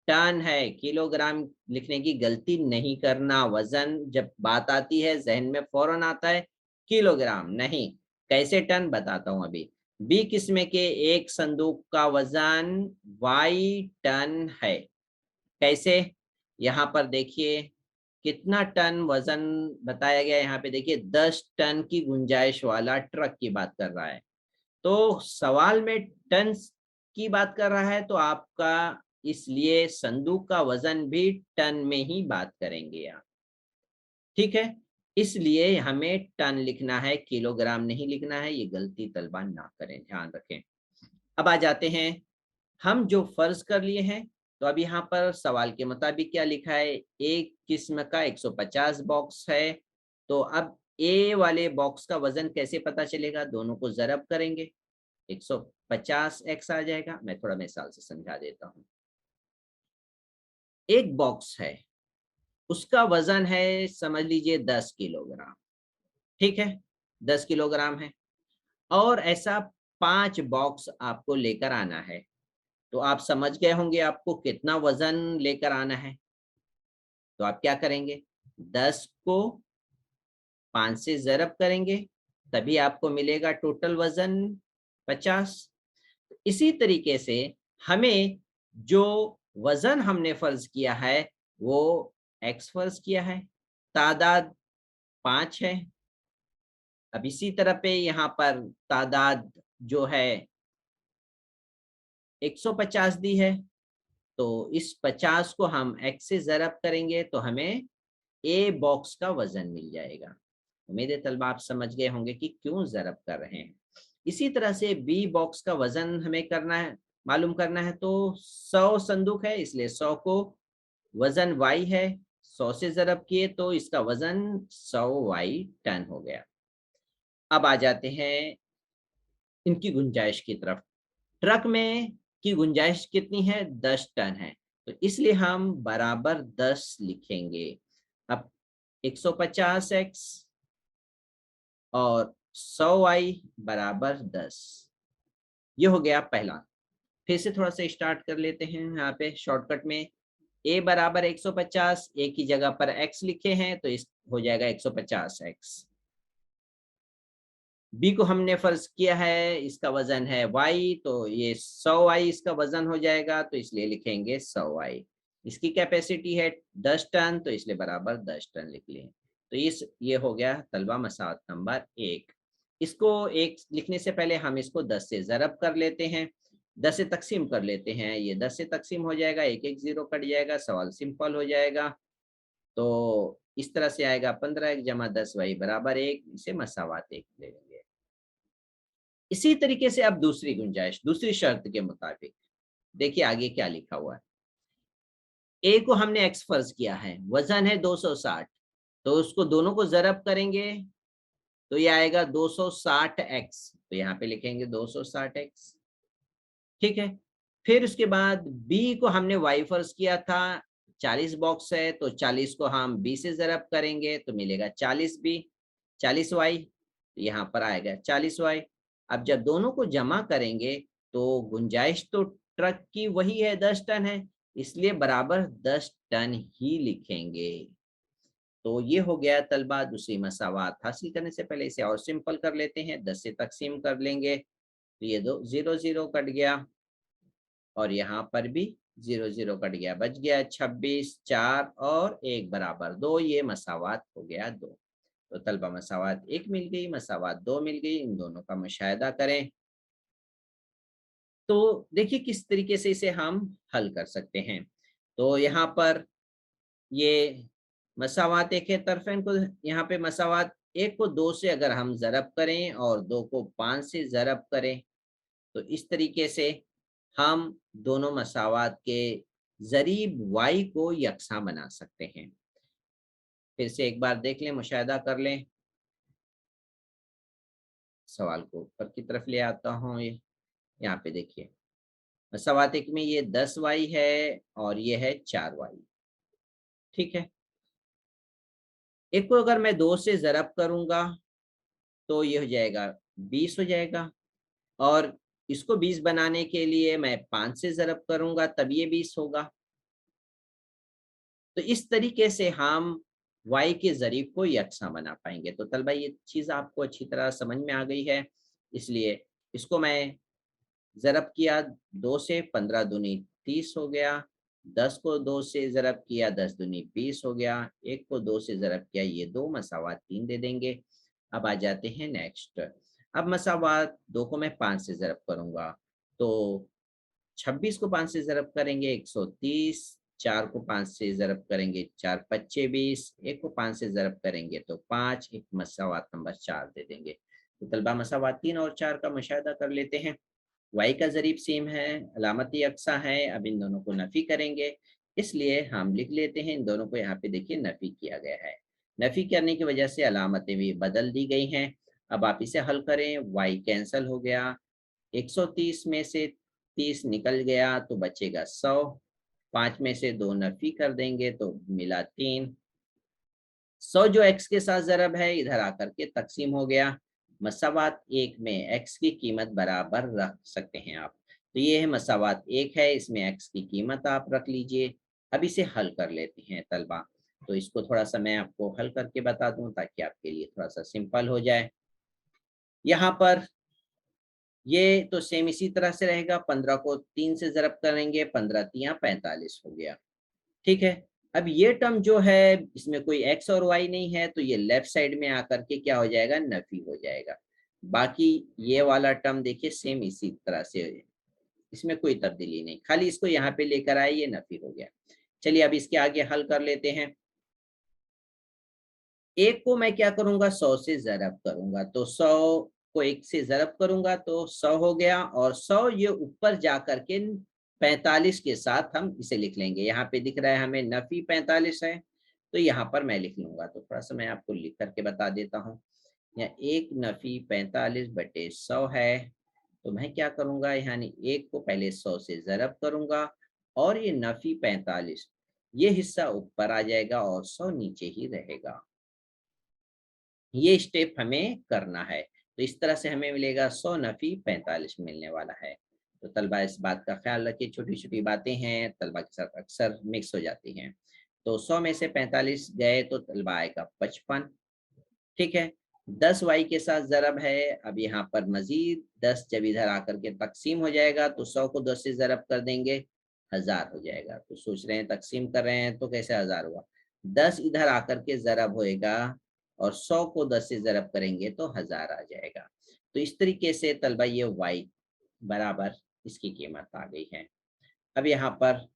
टन है। किलोग्राम लिखने की गलती नहीं करना। वजन जब बात आती है जहन में फौरन आता है किलोग्राम, नहीं। कैसे टन बताता हूं अभी। बी किस्म के एक संदूक का वजन वाई टन है। कैसे? यहाँ पर देखिए कितना टन वजन बताया गया। यहाँ पे देखिए 10 टन की गुंजाइश वाला ट्रक की बात कर रहा है। तो सवाल में टन की बात कर रहा है तो आपका इसलिए संदूक का वजन भी टन में ही बात करेंगे आप। ठीक है, इसलिए हमें टन लिखना है, किलोग्राम नहीं लिखना है। ये गलती तलबा ना करें, ध्यान रखें। अब आ जाते हैं हम जो फर्ज कर लिए हैं। तो अब यहाँ पर सवाल के मुताबिक क्या लिखा है? एक किस्म का 150 बॉक्स है। तो अब ए वाले बॉक्स का वजन कैसे पता चलेगा? दोनों को जरब करेंगे, 150 एक्स आ जाएगा। मैं थोड़ा मिसाल से समझा देता हूँ। एक बॉक्स है, उसका वजन है समझ लीजिए 10 किलोग्राम। ठीक है, 10 किलोग्राम है। और ऐसा 5 बॉक्स आपको लेकर आना है। तो आप समझ गए होंगे आपको कितना वजन लेकर आना है। तो आप क्या करेंगे? 10 को 5 से ज़रब करेंगे, तभी आपको मिलेगा टोटल वजन 50। इसी तरीके से हमें जो वजन हमने फर्ज किया है वो एक्स फर्ज किया है, तादाद 5 है। अब इसी तरह पे यहाँ पर तादाद जो है 150 दी है। तो इस 50 को हम एक्स से ज़रब करेंगे तो हमें ए बॉक्स का वजन मिल जाएगा। उम्मीद है तलबा आप समझ गए होंगे कि क्यों ज़रब कर रहे हैं। इसी तरह से बी बॉक्स का वजन हमें करना है, मालूम करना है। तो 100 संदूक है इसलिए 100 को वजन वाई है, 100 से ज़रब किए तो इसका वजन 100 वाई टन हो गया। अब आ जाते हैं इनकी गुंजाइश की तरफ। ट्रक में की गुंजाइश कितनी है? 10 टन है। तो इसलिए हम बराबर 10 लिखेंगे। अब 150 एक्स और 100 वाई बराबर 10। ये हो गया पहला। फिर से थोड़ा सा स्टार्ट कर लेते हैं यहाँ पे शॉर्टकट में। ए बराबर 150, ए की जगह पर एक्स लिखे हैं तो इस हो जाएगा 150 एक्स। बी को हमने फर्ज किया है इसका वजन है वाई, तो ये 100 वाई इसका वजन हो जाएगा तो इसलिए लिखेंगे 100 वाई। इसकी कैपेसिटी है 10 टन तो इसलिए बराबर 10 टन लिख लें। तो ये हो गया तलबा मसात नंबर 1। इसको एक लिखने से पहले हम इसको 10 से ज़रब कर लेते हैं, 10 से तकसीम कर लेते हैं। ये 10 से तकसीम हो जाएगा, एक एक जीरो कट जाएगा, सवाल सिंपल हो जाएगा। तो इस तरह से आएगा 15 1 जमा 10 वाई बराबर 1। इसे मसावात 1 ले लेंगे। इसी तरीके से अब दूसरी गुंजाइश, दूसरी शर्त के मुताबिक देखिए आगे क्या लिखा हुआ है। ए को हमने एक्स फर्ज किया है, वजन है 260। तो उसको दोनों को जरब करेंगे तो ये आएगा 260 एक्स। तो यहाँ पे लिखेंगे 260 एक्स। ठीक है, फिर उसके बाद बी को हमने वाई फर्ज किया था, 40 बॉक्स है तो 40 को हम बी से जरब करेंगे तो मिलेगा 40 बी। 40y, तो यहाँ पर आएगा 40y। अब जब दोनों को जमा करेंगे तो गुंजाइश तो ट्रक की वही है, 10 टन है, इसलिए बराबर 10 टन ही लिखेंगे। तो ये हो गया तलबा दूसरी मसावात। हासिल करने से पहले इसे और सिंपल कर लेते हैं, 10 से तकसीम कर लेंगे तो ये दो 0 0 कट गया और यहाँ पर भी 0 0 कट गया, बच गया 26, 4 और 1 बराबर 2। ये मसावात हो गया 2। तो तलबा मसावात 1 मिल गई, मसावात 2 मिल गई, इन दोनों का मुशाहिदा करें। तो देखिए किस तरीके से इसे हम हल कर सकते हैं। तो यहाँ पर ये मसावात एक है, तरफेन को यहाँ पे मसावात 1 को 2 से अगर हम ज़रब करें और 2 को 5 से ज़रब करें तो इस तरीके से हम दोनों मसावात के ज़रीब y को यकसा बना सकते हैं। फिर से एक बार देख लें, मुशाहिदा कर लें। सवाल को ऊपर की तरफ ले आता हूँ। ये यहाँ पे देखिए मसावात एक में ये 10y है और ये है 4y। ठीक है, एक को अगर मैं 2 से ज़रब करूंगा तो ये हो जाएगा 20 हो जाएगा, और इसको 20 बनाने के लिए मैं 5 से ज़रब करूंगा तब ये 20 होगा। तो इस तरीके से हम y के ज़रीब को यकसा बना पाएंगे। तो तलबा ये चीज़ आपको अच्छी तरह समझ में आ गई है, इसलिए इसको मैं ज़रब किया 2 से, 15 दूनी 30 हो गया, 10 को 2 से ज़रब किया 10 दूनी 20 हो गया, 1 को 2 से ज़रब किया, ये 2 मसावात 3 दे देंगे। अब आ जाते हैं नेक्स्ट। अब मसावात 2 को मैं 5 से ज़रब करूंगा तो 26 को 5 से ज़रब करेंगे 130, 4 को 5 से ज़रब करेंगे 4 पच्चे 20, 1 को 5 से ज़रब करेंगे तो 5, एक मसावात नंबर 4 दे देंगे। तो तलबा मसावात 3 और 4 का मुशाहिदा कर लेते हैं। y का ज़रीब सेम है, अलामती यकसा है, अब इन दोनों को नफ़ी करेंगे, इसलिए हम लिख लेते हैं। इन दोनों को यहाँ पे देखिए नफ़ी किया गया है। नफ़ी करने की वजह से अलामतें भी बदल दी गई हैं। अब आप इसे हल करें, y कैंसल हो गया, 130 में से 30 निकल गया तो बचेगा 100, 5 में से 2 नफ़ी कर देंगे तो मिला 3, 100 जो x के साथ ज़रब है इधर आकर के तकसीम हो गया। मसावात 1 में x की कीमत बराबर रख सकते हैं आप। तो ये है मसावात 1 है, इसमें x की कीमत आप रख लीजिए। अब इसे हल कर लेते हैं तलबा। तो इसको थोड़ा सा मैं आपको हल करके बता दूं ताकि आपके लिए थोड़ा सा सिंपल हो जाए। यहाँ पर ये तो सेम इसी तरह से रहेगा, 15 को 3 से ज़रब करेंगे, 15 तियां 45 हो गया। ठीक है, अब ये टर्म जो है इसमें कोई x और y नहीं है तो ये लेफ्ट साइड में आकर के क्या हो जाएगा, नफी हो जाएगा। बाकी ये वाला टर्म देखिए सेम इसी तरह से, इसमें कोई तब्दीली नहीं, खाली इसको यहाँ पे लेकर आए, ये नफी हो गया। चलिए अब इसके आगे हल कर लेते हैं। एक को मैं क्या करूंगा, 100 से ज़रब करूंगा तो 100 को 1 से ज़रब करूंगा तो 100 हो गया, और 100 ये ऊपर जा करके 45 के साथ हम इसे लिख लेंगे। यहाँ पे दिख रहा है हमें नफी 45 है तो यहाँ पर मैं लिख लूंगा। तो थोड़ा सा मैं आपको लिख करके बता देता हूँ। यहाँ 1 नफी 45 बटे 100 है, तो मैं क्या करूंगा, यानी 1 को पहले 100 से ज़रब करूंगा और ये नफी 45 ये हिस्सा ऊपर आ जाएगा और 100 नीचे ही रहेगा। ये स्टेप हमें करना है। तो इस तरह से हमें मिलेगा 100 नफी 45 मिलने वाला है। तो तलबा इस बात का ख्याल रखिए, छोटी छोटी बातें हैं तलबा के साथ अक्सर मिक्स हो जाती हैं। तो 100 में से 45 गए तो तलबा आएगा 55। ठीक है, 10 वाई के साथ ज़रब है। अब यहाँ पर मजीद 10 जब इधर आकर के तकसीम हो जाएगा तो 100 को 10 से ज़रब कर देंगे, 1000 हो जाएगा। तो सोच रहे हैं तकसीम कर रहे हैं तो कैसे 1000 हुआ, 10 इधर आकर के ज़रब होएगा और 100 को 10 से ज़रब करेंगे तो 1000 आ जाएगा। तो इस तरीके से तलबा ये वाई बराबर इसकी कीमत आ गई है। अब यहाँ पर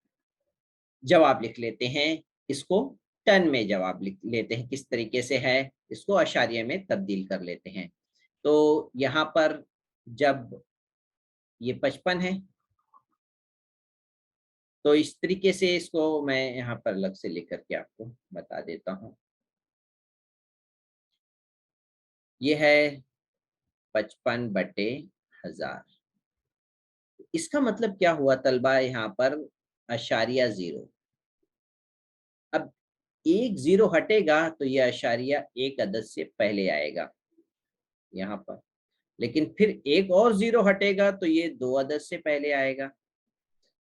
जवाब लिख लेते हैं, इसको टन में जवाब लिख लेते हैं। किस तरीके से है, इसको अशारिये में तब्दील कर लेते हैं। तो यहाँ पर जब ये 55 है तो इस तरीके से इसको मैं यहाँ पर अलग से लिख करके आपको बता देता हूँ। ये है 55 बटे 1000। इसका मतलब क्या हुआ तलबा, यहाँ पर अशारिया 0। अब एक जीरो हटेगा तो यह अशारिया एक अदद से पहले आएगा यहाँ पर, लेकिन फिर एक और जीरो हटेगा तो ये दो अदद से पहले आएगा।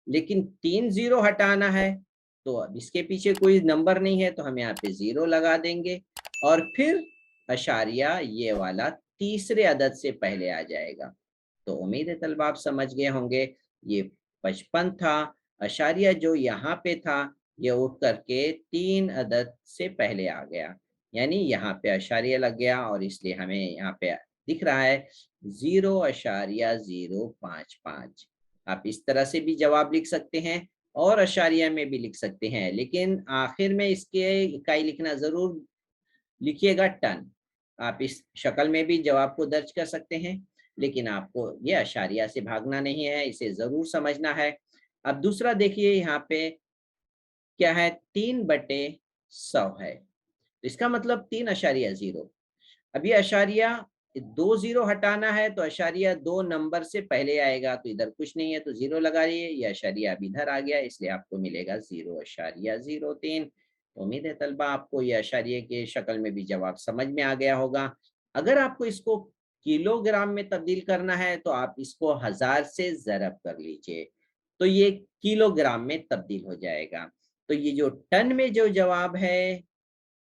लेकिन 3 जीरो हटाना है तो अब इसके पीछे कोई नंबर नहीं है तो हम यहाँ पे जीरो लगा देंगे और फिर अशारिया ये वाला तीसरे अदद से पहले आ जाएगा। तो उम्मीद है तलबा आप समझ गए होंगे। ये 55 था, अशारिया जो यहाँ पे था ये उठ करके 3 अदद से पहले आ गया, यानी यहाँ पे अशारिया लग गया और इसलिए हमें यहाँ पे दिख रहा है 0.055। आप इस तरह से भी जवाब लिख सकते हैं और अशारिया में भी लिख सकते हैं, लेकिन आखिर में इसके इकाई लिखना जरूर लिखिएगा टन। आप इस शक्ल में भी जवाब को दर्ज कर सकते हैं, लेकिन आपको ये अशारिया से भागना नहीं है, इसे जरूर समझना है। अब दूसरा देखिए यहाँ पे क्या है, 3/100 है, तो इसका मतलब 3.0। अब ये अशारिया दो जीरो हटाना है तो अशारिया दो नंबर से पहले आएगा, तो इधर कुछ नहीं है तो जीरो लगा रही है, ये अशारिया अब इधर आ गया, इसलिए आपको मिलेगा 0.03। उम्मीद है तलबा आपको ये अशारिये के शक्ल में भी जवाब समझ में आ गया होगा। अगर आपको इसको किलोग्राम में तब्दील करना है तो आप इसको 1000 से ज़रब कर लीजिए, तो ये किलोग्राम में तब्दील हो जाएगा। तो ये जो टन में जो जवाब है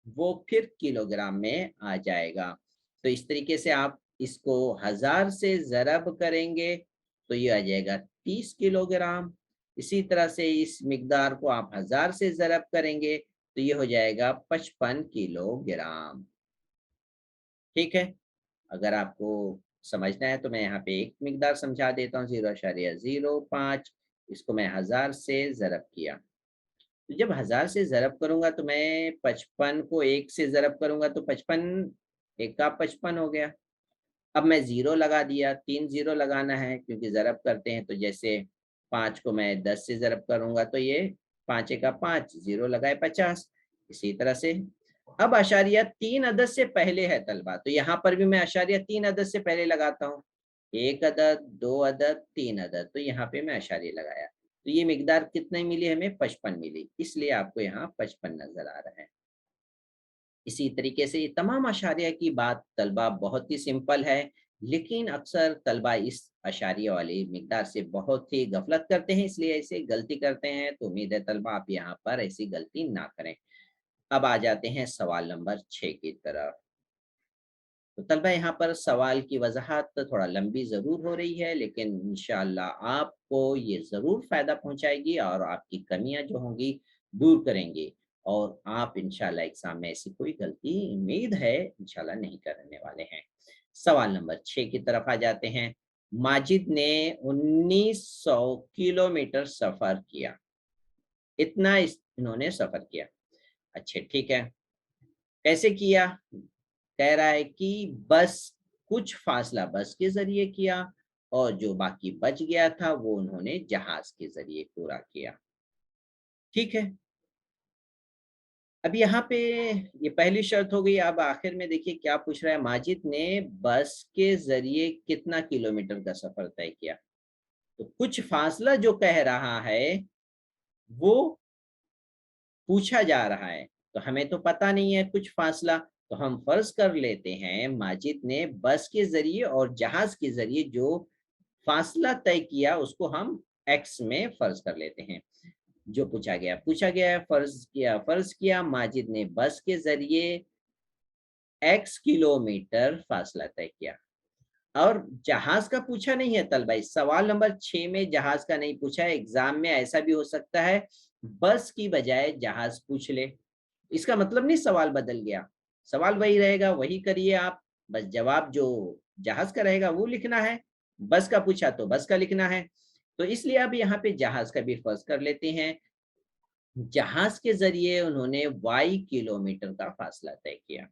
वो फिर किलोग्राम में आ जाएगा। तो इस तरीके से आप इसको 1000 से ज़रब करेंगे तो ये आ जाएगा 30 किलोग्राम। इसी तरह से इस मिकदार को आप 1000 से ज़रब करेंगे तो ये हो जाएगा 55 किलोग्राम। ठीक है, अगर आपको समझना है तो मैं यहाँ पे एक मिकदार समझा देता हूँ, 0.05। इसको मैं 1000 से ज़रब किया, तो जब 1000 से ज़रब करूंगा तो मैं 55 को 1 से ज़रब करूंगा तो 55 एक का 55 हो गया। अब मैं जीरो लगा दिया, 3 जीरो लगाना है क्योंकि ज़रब करते हैं, तो जैसे 5 को मैं 10 से ज़रब करूंगा तो ये 5 का 5, जीरो लगाए 50। इसी तरह से अब अशारिया 3 अदद से पहले है तलबा, तो यहाँ पर भी मैं अशारिया 3 अदद से पहले लगाता हूँ, 1 अदद, 2 अदद, 3 अदद, तो यहाँ पे मैं अशारिया लगाया, तो ये मिकदार कितने मिली हमें, 55 मिली, इसलिए आपको यहाँ 55 नजर आ रहा है। इसी तरीके से ये तमाम अशारिया की बात तलबा बहुत ही सिंपल है, लेकिन अक्सर तलबा इस अशारिया वाली मिकदार से बहुत ही गफलत करते हैं, इसलिए ऐसे गलती करते हैं। तो उम्मीद है तलबा आप यहाँ पर ऐसी गलती ना करें। अब आ जाते हैं सवाल नंबर 6 की तरफ। तो तलबा यहाँ पर सवाल की वजाहत तो थोड़ा लंबी ज़रूर हो रही है, लेकिन इंशाअल्लाह आपको ये ज़रूर फ़ायदा पहुँचाएगी और आपकी कमियां जो होंगी दूर करेंगी, और आप इंशाअल्लाह एग्ज़ाम में ऐसी कोई गलती उम्मीद है इंशाअल्लाह नहीं करने वाले हैं। सवाल नंबर 6 की तरफ आ जाते हैं। माजिद ने 1900 किलोमीटर सफ़र किया, इतना इन्होंने सफ़र किया। अच्छा ठीक है, कैसे किया? कह रहा है कि बस कुछ फासला बस के ज़रिए किया और जो बाकी बच गया था वो उन्होंने जहाज के ज़रिए पूरा किया। ठीक है, अब यहाँ पे ये पहली शर्त हो गई। अब आखिर में देखिए क्या पूछ रहा है, माजिद ने बस के ज़रिए कितना किलोमीटर का सफ़र तय किया। तो कुछ फासला जो कह रहा है वो पूछा जा रहा है, तो हमें तो पता नहीं है कुछ फासला, तो हम फर्ज कर लेते हैं माजिद ने बस के जरिए और जहाज के जरिए जो फासला तय किया उसको हम एक्स में फर्ज कर लेते हैं। जो पूछा गया है, फर्ज किया माजिद ने बस के जरिए एक्स किलोमीटर फासला तय किया। और जहाज का पूछा नहीं है तलबा, इस सवाल नंबर 6 में जहाज का नहीं पूछा है। एग्जाम में ऐसा भी हो सकता है बस की बजाय जहाज पूछ ले, इसका मतलब नहीं सवाल बदल गया, सवाल वही रहेगा, वही करिए आप, बस जवाब जो जहाज का रहेगा वो लिखना है, बस का पूछा तो बस का लिखना है। तो इसलिए अब यहाँ पे जहाज का भी फर्ज कर लेते हैं। जहाज के जरिए उन्होंने वाई किलोमीटर का फासला तय किया,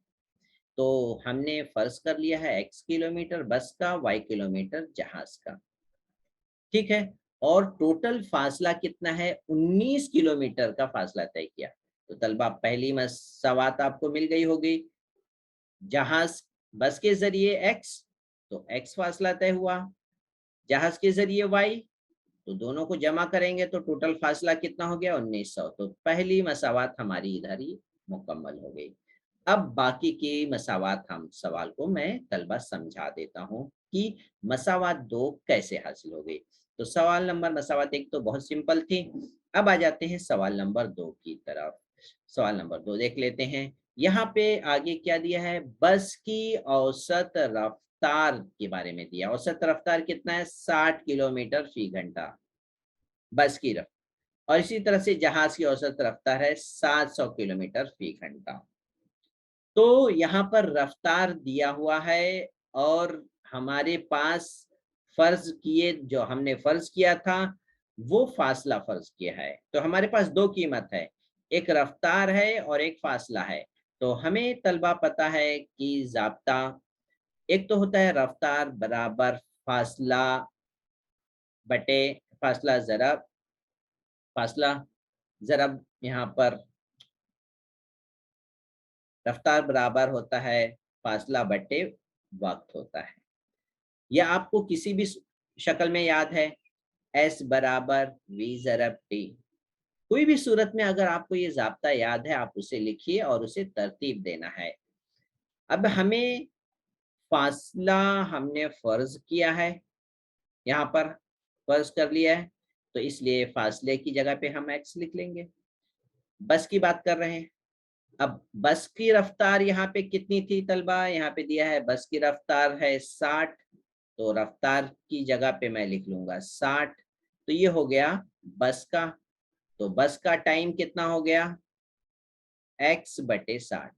तो हमने फर्ज कर लिया है एक्स किलोमीटर बस का, वाई किलोमीटर जहाज का। ठीक है, और टोटल फासला कितना है, 19 किलोमीटर का फासला तय किया। तो तलबा पहली मसवात आपको मिल गई होगी, जहाज बस के जरिए एक्स, तो एक्स फासला तय हुआ, जहाज के जरिए वाई, तो दोनों को जमा करेंगे तो टोटल फासला कितना हो गया, 1900। तो पहली मसावात हमारी इधर ही मुकम्मल हो गई। अब बाकी की मसावात हम सवाल को मैं तलबा समझा देता हूँ कि मसावात 2 कैसे हासिल हो गई। तो सवाल नंबर मसावात 1 तो बहुत सिंपल थी। अब आ जाते हैं सवाल नंबर 2 की तरफ। सवाल नंबर 2 देख लेते हैं। यहाँ पे आगे क्या दिया है? बस की औसत रफ्तार के बारे में दिया। औसत रफ्तार कितना है? 60 किलोमीटर फी घंटा बस की रफ्तार। और इसी तरह से जहाज की औसत रफ्तार है 700 किलोमीटर फी घंटा। तो यहाँ पर रफ्तार दिया हुआ है और हमारे पास जो हमने फर्ज किया था वो फासला फर्ज किया है। तो हमारे पास 2 कीमत है, एक रफ्तार है और एक फासला है। तो हमें तलबा पता है कि ज़ाब्ता एक तो होता है रफ्तार बराबर फासला बटे फासला ज़रब यहाँ पर रफ्तार बराबर होता है फासला बटे वक्त होता है। या आपको किसी भी शक्ल में याद है, एस बराबर वी ज़रब टी। कोई भी सूरत में अगर आपको ये ज़ाब्ता याद है आप उसे लिखिए और उसे तरतीब देना है। अब हमें फासला हमने फर्ज किया है, यहाँ पर फर्ज कर लिया है, तो इसलिए फासले की जगह पे हम एक्स लिख लेंगे। बस की बात कर रहे हैं। अब बस की रफ्तार यहाँ पे कितनी थी तलबा? यहाँ पे दिया है बस की रफ्तार है 60, तो रफ्तार की जगह पे मैं लिख लूंगा 60। तो ये हो गया बस का। तो बस का टाइम कितना हो गया? x बटे 60।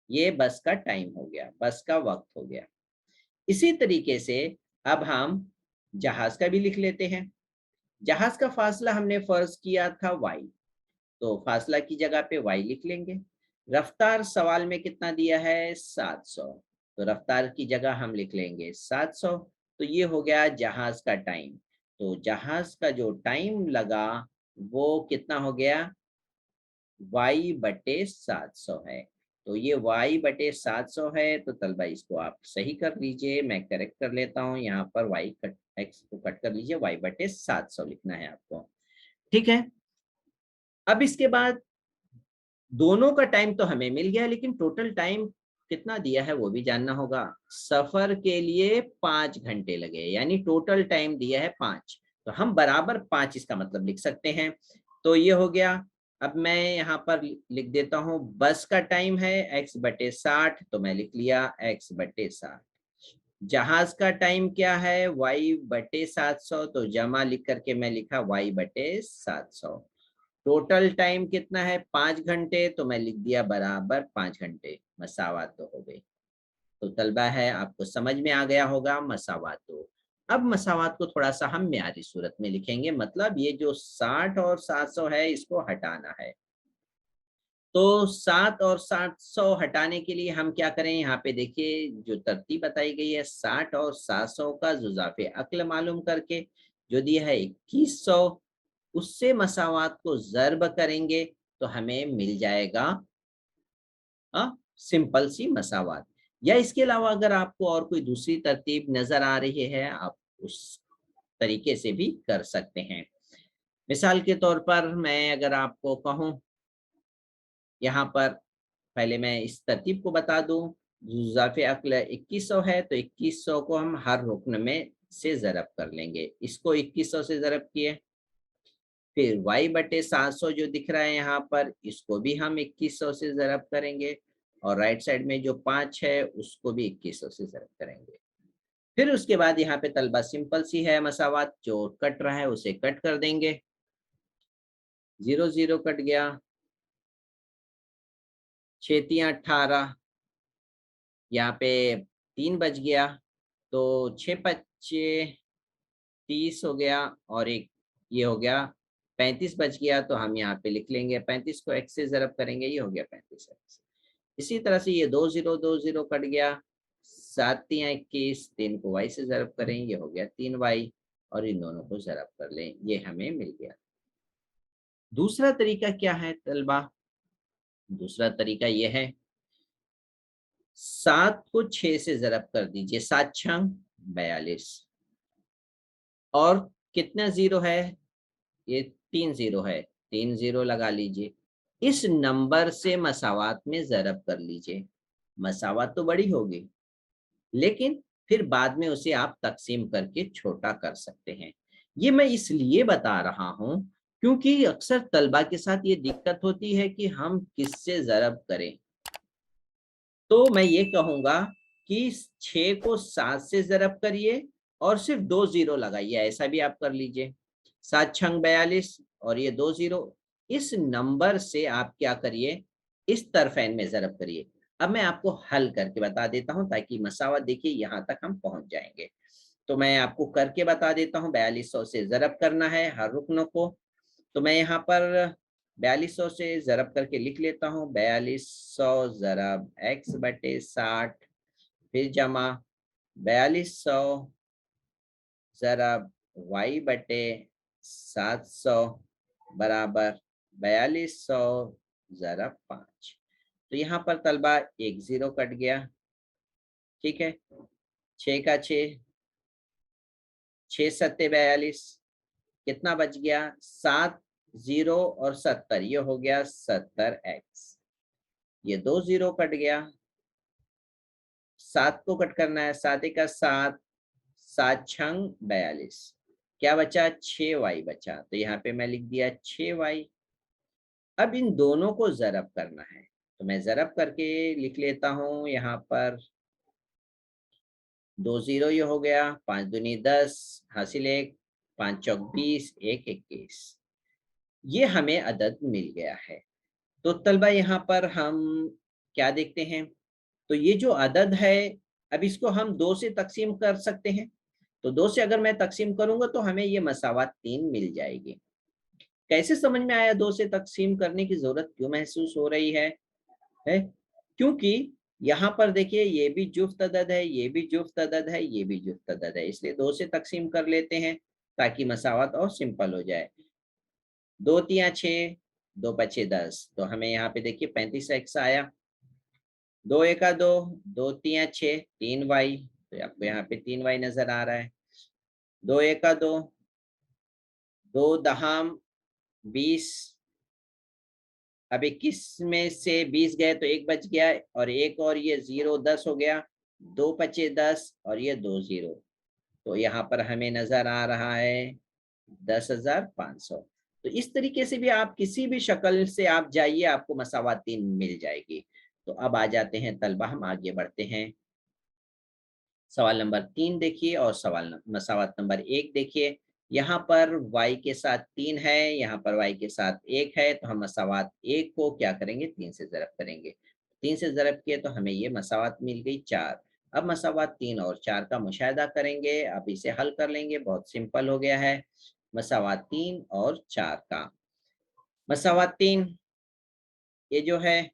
ये बस का टाइम हो गया, बस का वक्त हो गया। इसी तरीके से अब हम जहाज का भी लिख लेते हैं। जहाज का फासला हमने फर्ज किया था y, तो फासला की जगह पे y लिख लेंगे। रफ्तार सवाल में कितना दिया है? 700, तो रफ्तार की जगह हम लिख लेंगे 700। तो ये हो गया जहाज का टाइम। तो जहाज का जो टाइम लगा वो कितना हो गया? y बटे 700 है। तो ये y बटे 700 है। तो तलबा इसको आप सही कर लीजिए, मैं करेक्ट कर लेता हूँ। यहाँ पर y कट x को कट कर लीजिए, y बटे 700 लिखना है आपको। ठीक है। अब इसके बाद दोनों का टाइम तो हमें मिल गया, लेकिन टोटल टाइम कितना दिया है वो भी जानना होगा। सफर के लिए 5 घंटे लगे, यानी टोटल टाइम दिया है 5। तो हम बराबर 5 इसका मतलब लिख सकते हैं। तो ये हो गया। अब मैं यहाँ पर लिख देता हूँ, बस का टाइम है x बटे 60, तो मैं लिख लिया x बटे 60। जहाज का टाइम क्या है? y बटे 700, तो जमा लिख करके मैं लिखा y बटे 700। टोटल टाइम कितना है? 5 घंटे, तो मैं लिख दिया बराबर 5 घंटे। मसावात तो हो गई। तो तलबा है आपको समझ में आ गया होगा मसावात तो। अब मसावात को थोड़ा सा हम म्यारी सूरत में लिखेंगे, मतलब ये जो 60 और 700 है इसको हटाना है। तो 7 और 700 हटाने के लिए हम क्या करें? यहाँ पे देखिए जो तरतीब बताई गई है, 60 और 700 का जुज़ाफ़े अक्ल मालूम करके जो दिया है 2100, उससे मसावात को ज़र्ब करेंगे तो हमें मिल जाएगा सिंपल सी मसावात। या इसके अलावा अगर आपको और कोई दूसरी तरतीब नज़र आ रही है, आप उस तरीके से भी कर सकते हैं। मिसाल के तौर पर मैं अगर आपको कहूँ, यहाँ पर पहले मैं इस तरतीब को बता दूं। जुज़ाफ़े अक्ल 2100 है, तो 2100 को हम हर रुकन में से ज़रब कर लेंगे। इसको 2100 से ज़रब किए, फिर y बटे 700 जो दिख रहा है यहाँ पर, इसको भी हम 2100 से ज़रब करेंगे और राइट साइड में जो 5 है उसको भी 2100 से ज़रब करेंगे। फिर उसके बाद यहाँ पे तलबा सिंपल सी है मसावात, जो कट रहा है उसे कट कर देंगे। 0 0 कट गया, 6 तियां 18, यहाँ पे 3 बच गया, तो 6 पच्चे 30 हो गया और एक ये हो गया 35 बच गया। तो हम यहाँ पे लिख लेंगे 35 को x से ज़रब करेंगे, ये हो गया 35x। इसी तरह से ये 2 0 कट गया, 7 तियां 21, 3 को y से ज़रब करें, ये हो गया 3y और इन दोनों को ज़रब कर लें, ये हमें मिल गया। दूसरा तरीका क्या है तलबा? दूसरा तरीका ये है, 7 को 6 से ज़रब कर दीजिए, 7 छंग 42 और कितना ज़ीरो है? ये 3 ज़ीरो है, 3 ज़ीरो लगा लीजिए। इस नंबर से मसावात में ज़रब कर लीजिए। मसावात तो बड़ी होगी, लेकिन फिर बाद में उसे आप तक़सीम करके छोटा कर सकते हैं। ये मैं इसलिए बता रहा हूँ, क्योंकि अक्सर तलबा के साथ ये दिक्कत होती है कि हम किससे ज़रब करें। तो मैं ये कहूँगा कि 6 को 7 से ज़रब करिए और सिर्फ़ 2 ज़ीरो लगाइए, ऐसा भी आप कर लीजिए। 7 छंग 42 और ये 2 ज़ीरो, इस नंबर से आप क्या करिए, इस तरफ़ैन में ज़रब करिए। अब मैं आपको हल करके बता देता हूँ ताकि मसावत देखिए यहाँ तक हम पहुँच जाएँगे। तो मैं आपको करके बता देता हूँ, 4200 से ज़रब करना है हर रुकन को। तो मैं यहाँ पर 4200 से ज़रब करके लिख लेता हूँ, 4200 ज़रब x बटे 60, फिर जमा 4200 ज़रब y बटे 700 बराबर 4200 ज़रब 5। तो यहाँ पर तलबा एक ज़ीरो कट गया, ठीक है? 6 का 6, 6 सत्ते 42, कितना बच गया? 7 ज़ीरो और 70, ये हो गया 70x। ये 2 ज़ीरो कट गया, 7 को कट करना है, 7 एका 7, 7 छंग 42, क्या बचा? 6y बचा, तो यहाँ पे मैं लिख दिया 6y। अब इन दोनों को ज़रब करना है, तो मैं ज़रब करके लिख लेता हूँ यहाँ पर 2 ज़ीरो ये हो गया, 5 दूनी 10, हासिल 1, 5 चौक 20, 1 21। ये हमें अदद मिल गया है। तो तलबा यहाँ पर हम क्या देखते हैं, तो ये जो अदद है, अब इसको हम 2 से तक़सीम कर सकते हैं। तो 2 से अगर मैं तक़सीम करूँगा तो हमें ये मसावत 3 मिल जाएगी। कैसे समझ में आया 2 से तक़सीम करने की ज़रूरत क्यों महसूस हो रही है? क्योंकि यहाँ पर देखिए ये भी जुफ़्त अदद है, ये भी जुफ़्त अदद है, ये भी जुफ़्त अदद है, इसलिए 2 से तक़सीम कर लेते हैं ताकि मसावत और सिंपल हो जाए। 2 तिया 6, 2 पचे 10, तो हमें यहाँ पे देखिए 35x आया। 2 एका 2, 2 तिया 6, 3y, तो आपको यहाँ पे 3y नज़र आ रहा है। 2 एका 2, 2 दहाम 20, अब 21 में से 20 गए तो 1 बच गया और 1 और ये 0 10 हो गया, 2 पचे 10 और ये 2 ज़ीरो, तो यहाँ पर हमें नज़र आ रहा है 10,500। तो इस तरीके से भी आप किसी भी शक्ल से आप जाइए, आपको मसावत 3 मिल जाएगी। तो अब आ जाते हैं तलबा, हम आगे बढ़ते हैं। सवाल नंबर 3 देखिए और मसावत नंबर 1 देखिए। यहाँ पर y के साथ 3 है, यहाँ पर y के साथ 1 है, तो हम मसावत 1 को क्या करेंगे? 3 से ज़रब करेंगे। 3 से ज़रब किए तो हमें ये मसावत मिल गई 4। अब मसावत 3 और 4 का मुशाहिदा करेंगे, अब इसे हल कर लेंगे, बहुत सिंपल हो गया है। मसावत 3 और 4 का। मसावत 3, ये जो है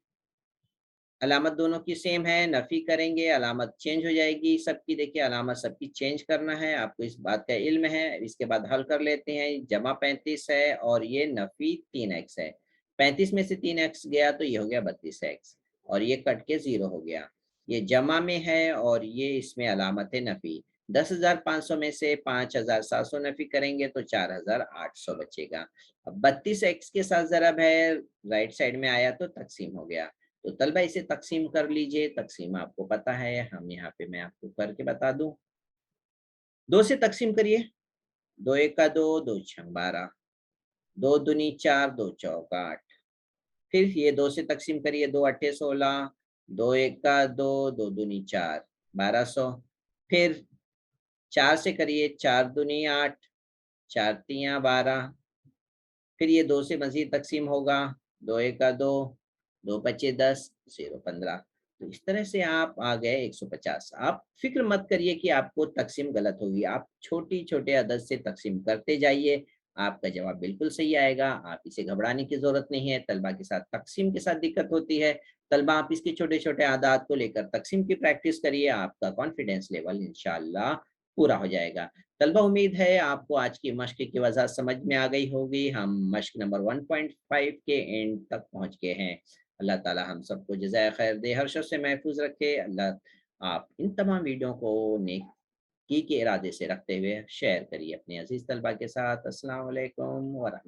अलामत दोनों की सेम है, नफ़ी करेंगे, अलामत चेंज हो जाएगी सबकी, देखिए अलामत सबकी चेंज करना है, आपको इस बात का इल्म है। इसके बाद हल कर लेते हैं, जमा 35 है और ये नफ़ी 3x है। 35 में से 3x गया तो ये हो गया 32x और ये कट के 0 हो गया। ये जमा में है और ये इसमें अलामत है नफ़ी। 10,500 में से 5,700 नफ़ी करेंगे तो 4,800 बचेगा। अब 32x के साथ ज़रब है, राइट साइड में आया तो तक़सीम हो गया। तो तलबा इसे तक़सीम कर लीजिए, तक़सीम आपको पता है, हम यहाँ पे मैं आपको करके बता दूँ। 2 से तक़सीम करिए, 2 एका 2, 2 छंग 12, 2 दूनी 4, 2 चौक 8, फिर ये 2 से तक़सीम करिए, 2 अट्ठे 16, 2 एका 2, 2 दूनी 4, 1200, फिर 4 से करिए, 4 दूनी 8, 4 तिया 12, फिर ये 2 से मज़ीद तक़सीम होगा, 2 एका 2, 2 पचे 10, 0 15। तो इस तरह से आप आ गए 150। आप फ़िक्र मत करिए कि आपको तक़सीम गलत होगी, आप छोटे-छोटे अदद से तक़सीम करते जाइए, आपका जवाब बिल्कुल सही आएगा, आप इसे घबराने की ज़रूरत नहीं है। तलबा के साथ तक़सीम के साथ दिक्कत होती है, तलबा आप इसके छोटे-छोटे आदात को लेकर तक़सीम की प्रैक्टिस करिए, आपका कॉन्फिडेंस लेवल इंशाअल्लाह पूरा हो जाएगा। तलबा उम्मीद है आपको आज की मश्क की वज़ाहत समझ में आ गई होगी। हम मश्क नंबर 1.5 के एंड तक पहुँच गए हैं। अल्लाह ताला हम सबको जज़ाए खैर दे, हर शर से महफूज़ रखे। अल्लाह आप इन तमाम वीडियो को नेकी के इरादे से रखते हुए शेयर करिए अपने अज़ीज़ तलबा के साथ। अस्सलाम वालेकुम व रहमतुल्लाह।